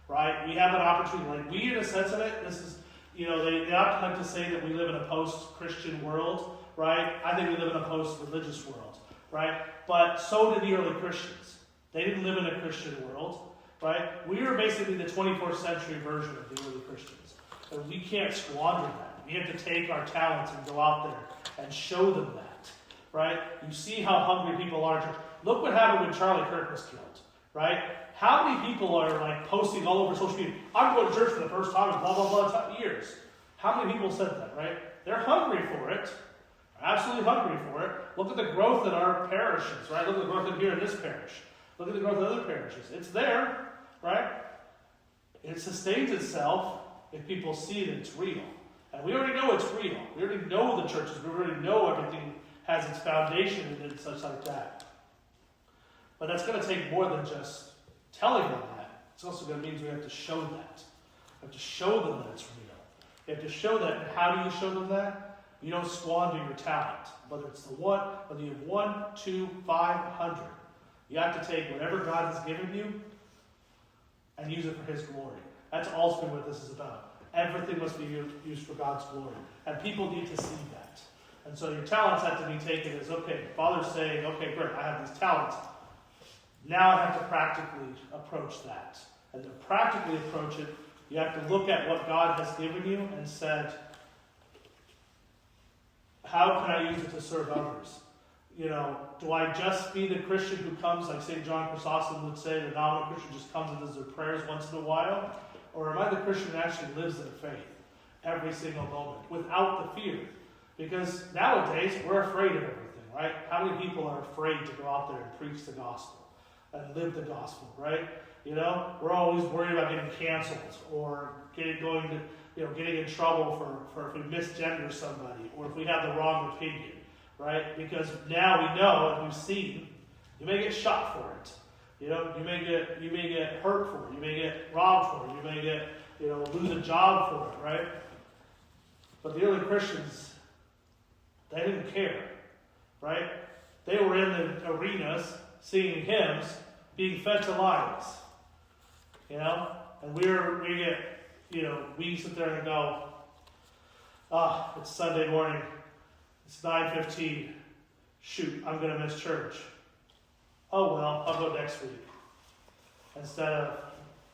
right? We have an opportunity, like, we, in a sense of it, this is, you know, they often like to say that we live in a post-Christian world, right? I think we live in a post-religious world, right? But so did the early Christians. They didn't live in a Christian world, right? We are basically the 24th century version of the early Christians. And we can't squander that. We have to take our talents and go out there and show them that, right? You see how hungry people are. Look what happened when Charlie Kirk was killed, right? How many people are like posting all over social media, I'm going to church for the first time in blah, blah, blah years. How many people said that, right? They're hungry for it. Absolutely hungry for it. Look at the growth in our parishes, right? Look at the growth in here in this parish. Look at the growth in other parishes. It's there, right? It sustains itself if people see that it's real. And we already know it's real. We already know the churches. We already know everything has its foundation and such like that. But that's going to take more than just telling them that. It's also going to mean we have to show that. We have to show them that it's real. You have to show that. And how do you show them that? You don't squander your talent. Whether it's whether you have 1, 2, 500. You have to take whatever God has given you and use it for His glory. That's ultimately what this is about. Everything must be used for God's glory. And people need to see that. And so your talents have to be taken as, okay, Father's saying, okay, great, I have these talents. Now I have to practically approach that. And to practically approach it, you have to look at what God has given you and said, how can I use it to serve others? You know, do I just be the Christian who comes, like St. John Chrysostom would say, the nominal Christian just comes and does their prayers once in a while? Or am I the Christian that actually lives in faith every single moment without the fear? Because nowadays, we're afraid of everything, right? How many people are afraid to go out there and preach the gospel and live the gospel, right? You know, we're always worried about getting canceled or getting in trouble for if we misgender somebody or if we have the wrong opinion, right? Because now we know and we've seen, you may get shot for it. You know, you may get hurt for it. You may get robbed for it. You may get, lose a job for it, right? But the early Christians, they didn't care, right? They were in the arenas singing hymns, being fed to lions, and we sit there and go, it's Sunday morning, it's 9:15, shoot, I'm going to miss church. Oh, well, I'll go next week. Instead of,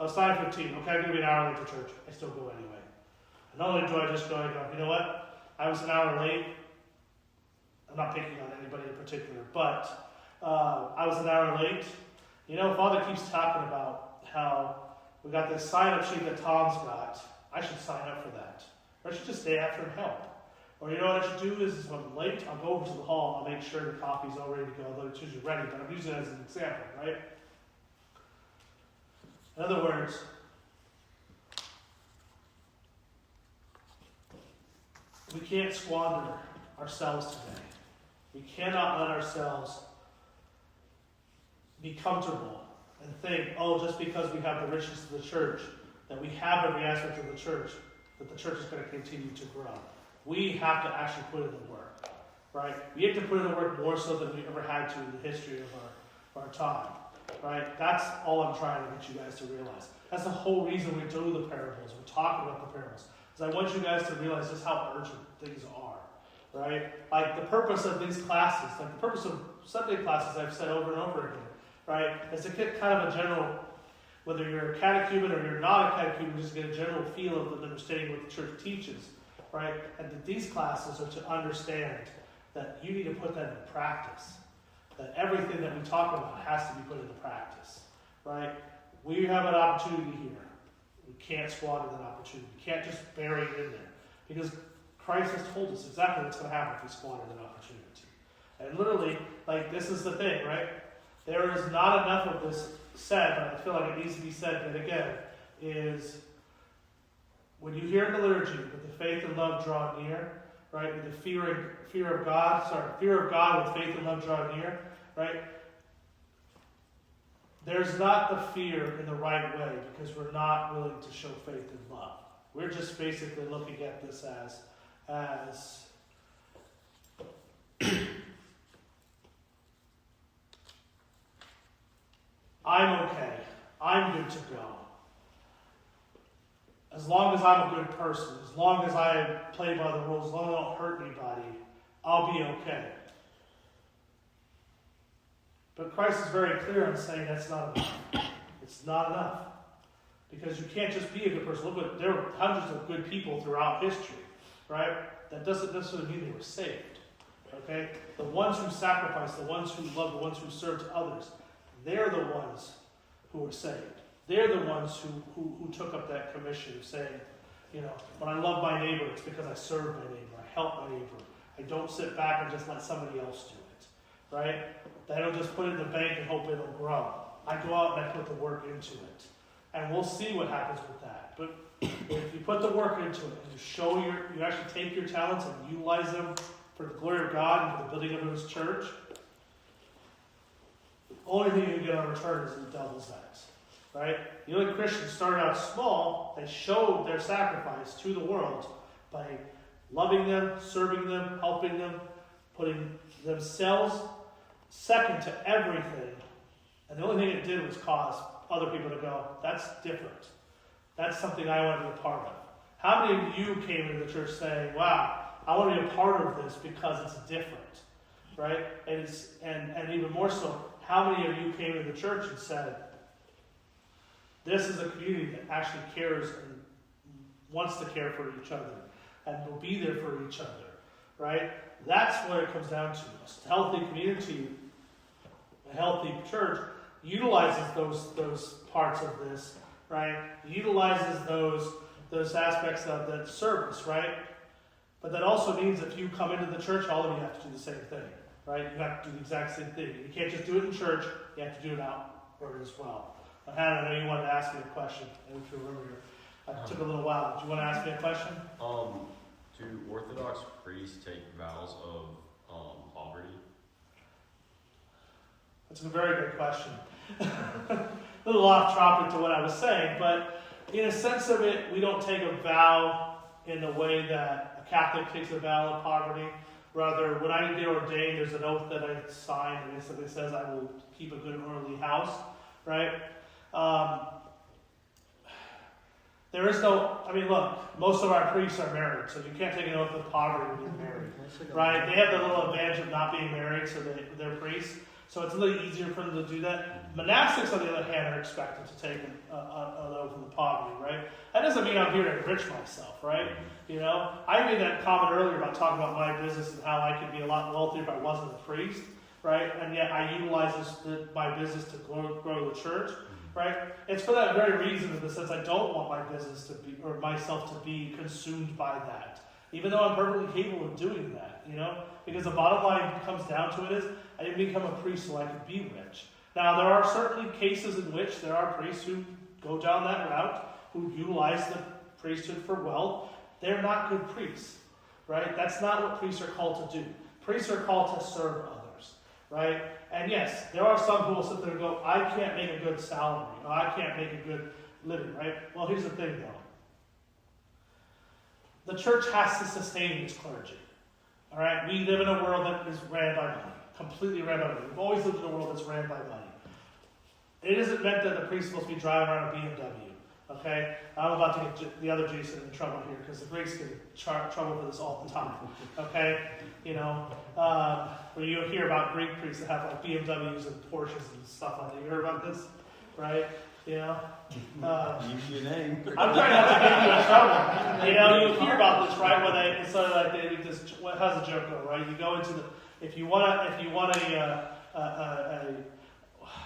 it's 9:15, okay, I'm going to be an hour late to church. I still go anyway. And not only do I just go, I go, you know what? I was an hour late. I'm not picking on anybody in particular, but I was an hour late. Father keeps talking about how we got this sign-up sheet that Tom's got. I should sign up for that. Or I should just stay after and help. Or what I should do is if I'm late, I'll go over to the hall and I'll make sure the coffee's all ready to go, although it's usually ready, but I'm using it as an example, right? In other words, we can't squander ourselves today. We cannot let ourselves be comfortable and think, just because we have the riches of the church, that we have every aspect of the church, that the church is going to continue to grow. We have to actually put in the work, right? We have to put in the work more so than we ever had to in the history of our time, right? That's all I'm trying to get you guys to realize. That's the whole reason we do the parables. We're talking about the parables. Because I want you guys to realize just how urgent things are. right? Like the purpose of these classes, like the purpose of Sunday classes, I've said over and over again, right, is to get kind of a general, whether you're a catechumen or you're not a catechumen, just get a general feel of the understanding what the church teaches, right? And that these classes are to understand that you need to put that into practice. That everything that we talk about has to be put into practice, right? We have an opportunity here. We can't squander that opportunity. We can't just bury it in there. Because Christ has told us exactly what's going to happen if we squander that opportunity. And literally, like, this is the thing, right? There is not enough of this said, but I feel like it needs to be said yet again, is when you hear the liturgy, with the faith and love draw near, right? With the fear of God with faith and love draw near, right? There's not the fear in the right way because we're not willing to show faith and love. We're just basically looking at this as I'm okay. I'm good to go. As long as I'm a good person, as long as I play by the rules, as long as I don't hurt anybody, I'll be okay. But Christ is very clear on saying that's not enough. It's not enough. Because you can't just be a good person. Look what there were hundreds of good people throughout history, right? That doesn't necessarily mean they were saved. Okay? The ones who sacrificed, the ones who loved, the ones who served others, they're the ones who were saved. They're the ones who took up that commission of saying, you know, when I love my neighbor, it's because I serve my neighbor, I help my neighbor. I don't sit back and just let somebody else do it, right? I don't just put it in the bank and hope it'll grow. I go out and I put the work into it. And we'll see what happens with that. But if you put the work into it and you actually take your talents and utilize them for the glory of God and for the building of His church, the only thing you get in return is it doubles that. Right? The early Christians started out small. They showed their sacrifice to the world by loving them, serving them, helping them, putting themselves second to everything. And the only thing it did was cause other people to go, that's different. That's something I want to be a part of. How many of you came into the church saying, wow, I want to be a part of this because it's different? Right? And even more so, how many of you came into the church and said, this is a community that actually cares and wants to care for each other and will be there for each other, right? That's what it comes down to. A healthy community, a healthy church utilizes those parts of this, right? Utilizes those aspects of that service, right? But that also means if you come into the church, all of you have to do the same thing, right? You have to do the exact same thing. You can't just do it in church. You have to do it outward as well. Hannah, I know you wanted to ask me a question. If you remember, it took a little while. Do you want to ask me a question? Do Orthodox priests take vows of poverty? That's a very good question. A little off topic to what I was saying, but in a sense of it, we don't take a vow in the way that a Catholic takes a vow of poverty. Rather, when I get ordained, there's an oath that I sign, and it simply says I will keep a good and orderly house, right? There is no, look, most of our priests are married, so you can't take an oath of poverty when you're married, right? They have the little advantage of not being married, so they're priests, so it's a little easier for them to do that. Monastics, on the other hand, are expected to take an oath of poverty, right? That doesn't mean I'm here to enrich myself, right? You know, I made that comment earlier about talking about my business and how I could be a lot wealthier if I wasn't a priest, right? And yet I utilize my business to grow the church. Right? It's for that very reason, in the sense I don't want my business to be, or myself to be consumed by that. Even though I'm perfectly capable of doing that, you know? Because the bottom line comes down to it is, I didn't become a priest so I could be rich. Now, there are certainly cases in which there are priests who go down that route, who utilize the priesthood for wealth. They're not good priests, right? That's not what priests are called to do. Priests are called to serve others, right? And yes, there are some who will sit there and go, I can't make a good salary, or I can't make a good living, right? Well, here's the thing, though. The church has to sustain its clergy, all right? We live in a world that is ran by money, completely ran by money. We've always lived in a world that's ran by money. It isn't meant that the priest is supposed to be driving around a BMW, Okay, I'm about to get the other Jason in trouble here because the Greeks get in trouble for this all the time. Okay, where you hear about Greek priests that have like BMWs and Porsches and stuff like that. You heard about this, right? Use your name. I'm trying not to get you in trouble. You hear about this, right? When it's sort of like how's the joke go, right? You go into if you want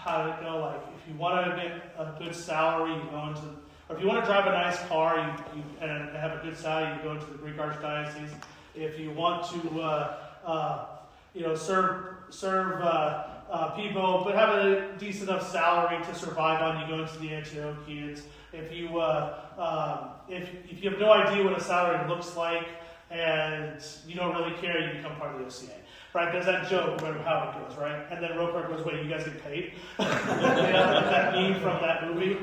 how did it go? Like if you want to get a good salary, you go into, or if you want to drive a nice car, and have a good salary, you go into the Greek Archdiocese. If you want to, serve people, but have a decent enough salary to survive on, you go into the Antiochians. If you if you have no idea what a salary looks like and you don't really care, you become part of the OCA. Right? There's that joke, remember how it goes, right? And then real quick goes, wait, you guys get paid? That meme from that movie,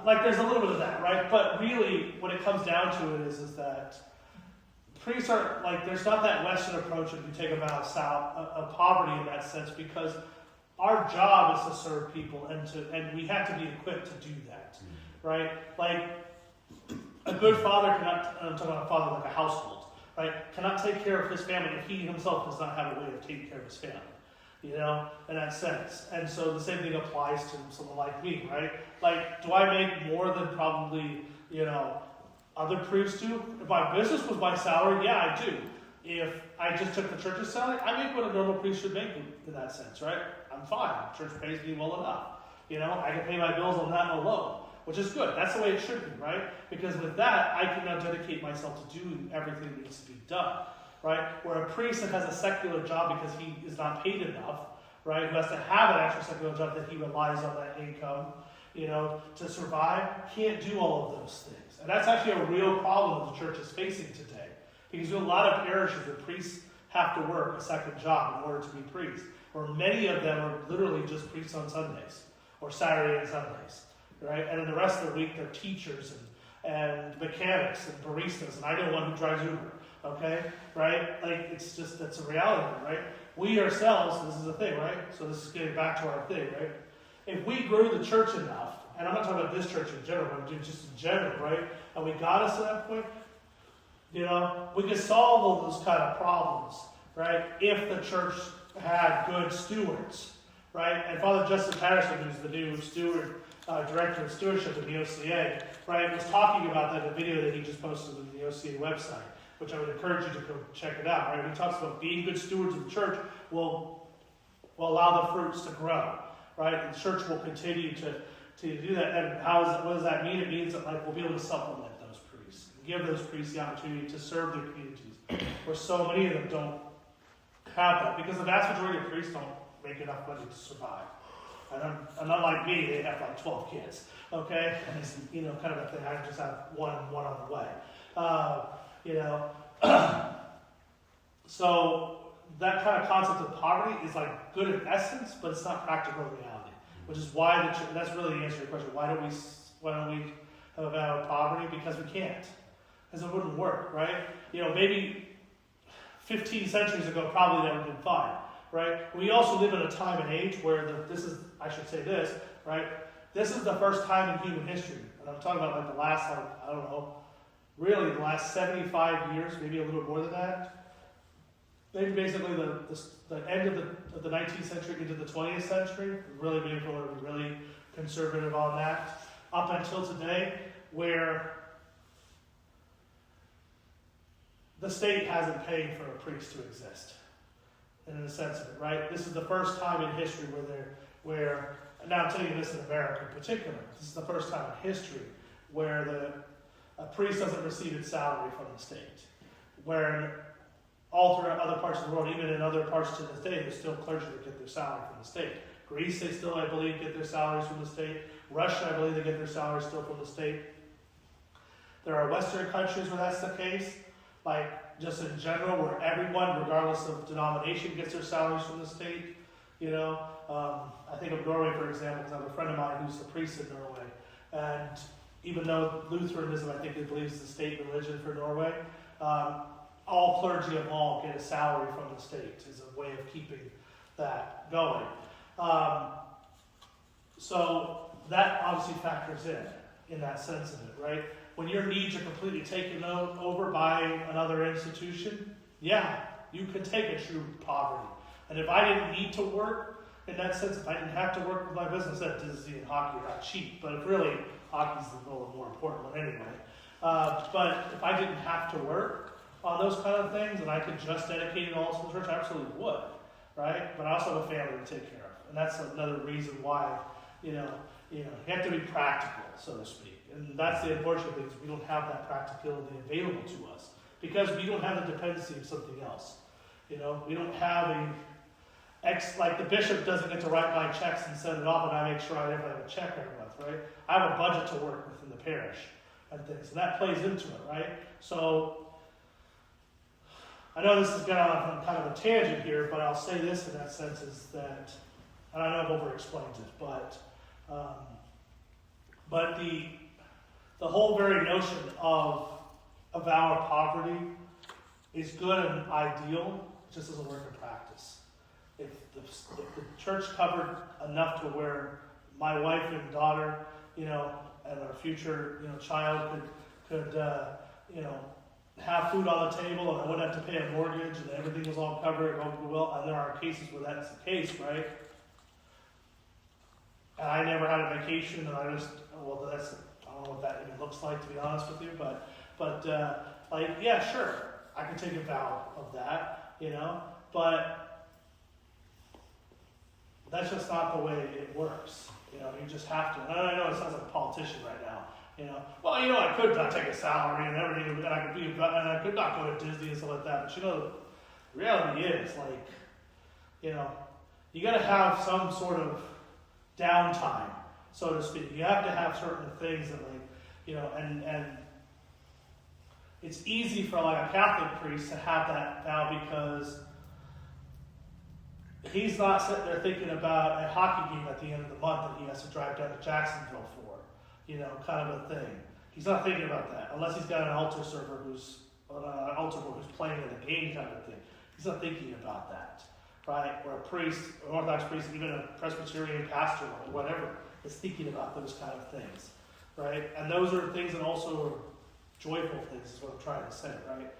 like there's a little bit of that, right? But really, what it comes down to it is that priests are, like, there's not that Western approach if you take a vow of poverty in that sense, because our job is to serve people and we have to be equipped to do that, right? Like, a good father cannot, I'm talking about a father like a household, right, cannot take care of his family if he himself does not have a way of taking care of his family, in that sense. And so the same thing applies to someone like me, right? Like, do I make more than probably, other priests do? If my business was my salary, yeah, I do. If I just took the church's salary, I make what a normal priest should make in that sense, right? I'm fine. The church pays me well enough. I can pay my bills on that alone, which is good. That's the way it should be, right? Because with that, I can now dedicate myself to doing everything that needs to be done, right? Where a priest that has a secular job because he is not paid enough, right, who has to have an actual secular job that he relies on that income, to survive, can't do all of those things. And that's actually a real problem that the church is facing today. Because in a lot of parishes, the priests have to work a second job in order to be priests, where many of them are literally just priests on Sundays, or Saturday and Sundays. Right? And then the rest of the week, they're teachers and mechanics and baristas, and I know one who drives Uber, okay? Right? Like, it's just, that's a reality, right? We ourselves, this is the thing, right? So this is getting back to our thing, right? If we grew the church enough, and I'm not talking about this church in general, I'm just in general, right? And we got us to that point, we could solve all those kind of problems, right? If the church had good stewards, right? And Father Justin Patterson, who's the new director of stewardship of the OCA, right, was talking about that in a video that he just posted on the OCA website, which I would encourage you to go check it out, right? He talks about being good stewards of the church will allow the fruits to grow, right? And the church will continue to do that. And what does that mean? It means that, like, we'll be able to supplement those priests, give those priests the opportunity to serve their communities, where so many of them don't have that, because the vast majority of priests don't make enough money to survive. And I'm not like me, they have like 12 kids, okay? And it's, kind of a thing, I just have one on the way. So that kind of concept of poverty is like good in essence, but it's not practical in reality, which is why that's really the answer to your question. Why don't we have a vow of poverty? Because we can't. Because it wouldn't work, right? Maybe 15 centuries ago, probably that would have been fine. Right? We also live in a time and age where this is the first time in human history, and I'm talking about like the last, really the last 75 years, maybe a little more than that. Maybe basically the end of the 19th century into the 20th century, really being able to be really conservative on that, up until today, where the state hasn't paid for a priest to exist. In the sense of it, right? This is the first time in history where now I'm telling you this in America in particular, this is the first time in history where a priest doesn't receive its salary from the state. Where in all throughout other parts of the world, even in other parts to this day, there's still clergy that get their salary from the state. Greece, they still, I believe, get their salaries from the state. Russia, I believe, they get their salaries still from the state. There are Western countries where that's the case, like just in general, where everyone, regardless of denomination, gets their salaries from the state. I think of Norway, for example, because I have a friend of mine who's the priest in Norway. And even though Lutheranism, I think they believe, is the state religion for Norway, all clergy of all get a salary from the state as a way of keeping that going. So that obviously factors in that sense of it, right? When your needs are completely taken over by another institution, yeah, you can take a true poverty. And if I didn't need to work, in that sense, if I didn't have to work with my business, that Disney and hockey are not cheap, but really, hockey's the more important one anyway. But if I didn't have to work on those kind of things, and I could just dedicate it all to the church, I absolutely would, right? But I also have a family to take care of, and that's another reason why, you have to be practical, so to speak. And that's the unfortunate thing, is we don't have that practicality available to us, because we don't have the dependency of something else. We don't have like the bishop doesn't get to write my checks and send it off, and I make sure I never have a check every month, right? I have a budget to work with in the parish and things, and that plays into it, right? So I know this has gone on kind of a tangent here, but I'll say this in that sense is that, and I know I've over-explained it, but the whole very notion of avowed poverty is good and ideal, it just doesn't work in practice. If the church covered enough to where my wife and daughter, and our future, child could have food on the table, and I wouldn't have to pay a mortgage, and everything was all covered, and there are cases where that's the case, right? And I never had a vacation, and I don't know what that even looks like, to be honest with you, but yeah, sure, I can take a vow of that, but that's just not the way it works. You just have to. And I know it sounds like a politician right now. I could not take a salary and everything, and I could not go to Disney and stuff like that. But the reality is, you got to have some sort of downtime, so to speak. You have to have certain things that, and it's easy for like a Catholic priest to have that vow because he's not sitting there thinking about a hockey game at the end of the month that he has to drive down to Jacksonville for, kind of a thing. He's not thinking about that unless he's got an altar server who's playing in a game kind of thing. He's not thinking about that, right? Or a priest, an Orthodox priest, even a Presbyterian pastor or whatever, is thinking about those kind of things, right? And those are things that also are joyful things, is what I'm trying to say, right?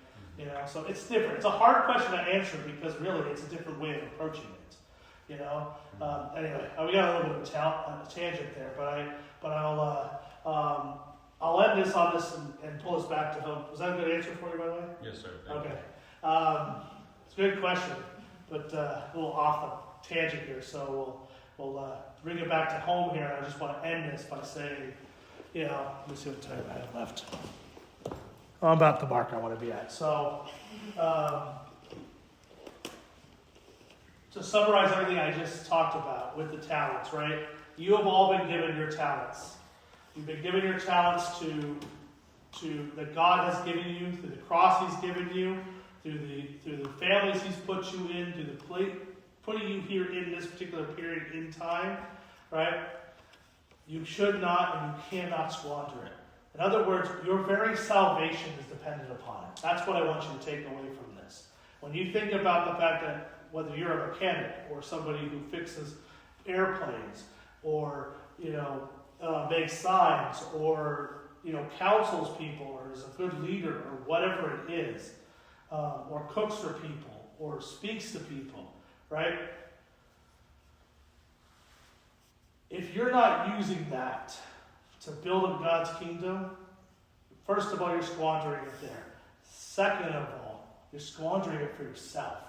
So it's different. It's a hard question to answer because really it's a different way of approaching it. Anyway, we got a little bit of a tangent there, but I'll end this on this and pull us back to home. Was that a good answer for you, by the way? Yes, sir. Okay. It's a good question, but a little off the tangent here. So we'll bring it back to home here. I just want to end this by saying, let me see what time I have left. I'm about the mark I want to be at. So, to summarize everything I just talked about with the talents, right? You have all been given your talents. You've been given your talents to that God has given you, through the cross He's given you, through the families He's put you in, through the putting you here in this particular period in time, right? You should not and you cannot squander it. In other words, your very salvation is dependent upon it. That's what I want you to take away from this. When you think about the fact that whether you're a mechanic or somebody who fixes airplanes or, makes signs or, counsels people or is a good leader or whatever it is, or cooks for people or speaks to people, right? If you're not using that to build up God's kingdom, first of all, you're squandering it there. Second of all, you're squandering it for yourself.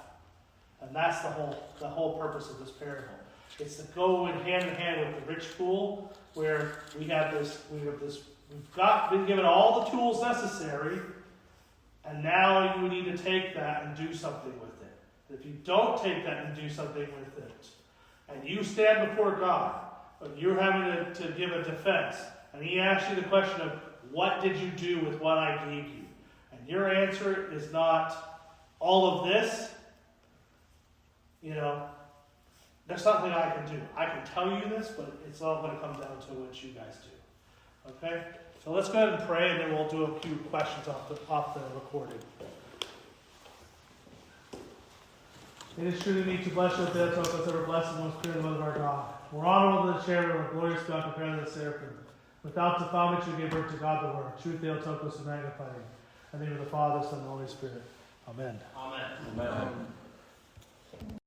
And that's the whole purpose of this parable. It's to go in hand with the rich fool, where we've been given all the tools necessary, and now you need to take that and do something with it. And if you don't take that and do something with it, and you stand before God, but you're having to give a defense, and He asks you the question of, what did you do with what I gave you? And your answer is not all of this. There's something I can do. I can tell you this, but it's all going to come down to what you guys do. Okay? So let's go ahead and pray, and then we'll do a few questions off the recording. It is truly me to bless you, Theotokos, ever blessed and most pure Mother of our God. More honorable than the cherubim, and glorious beyond compare than the seraphim. Without defilement you gave birth to God the Word. True Theotokos is magnified. In the name of the Father, Son, and Holy Spirit. Amen. Amen. Amen.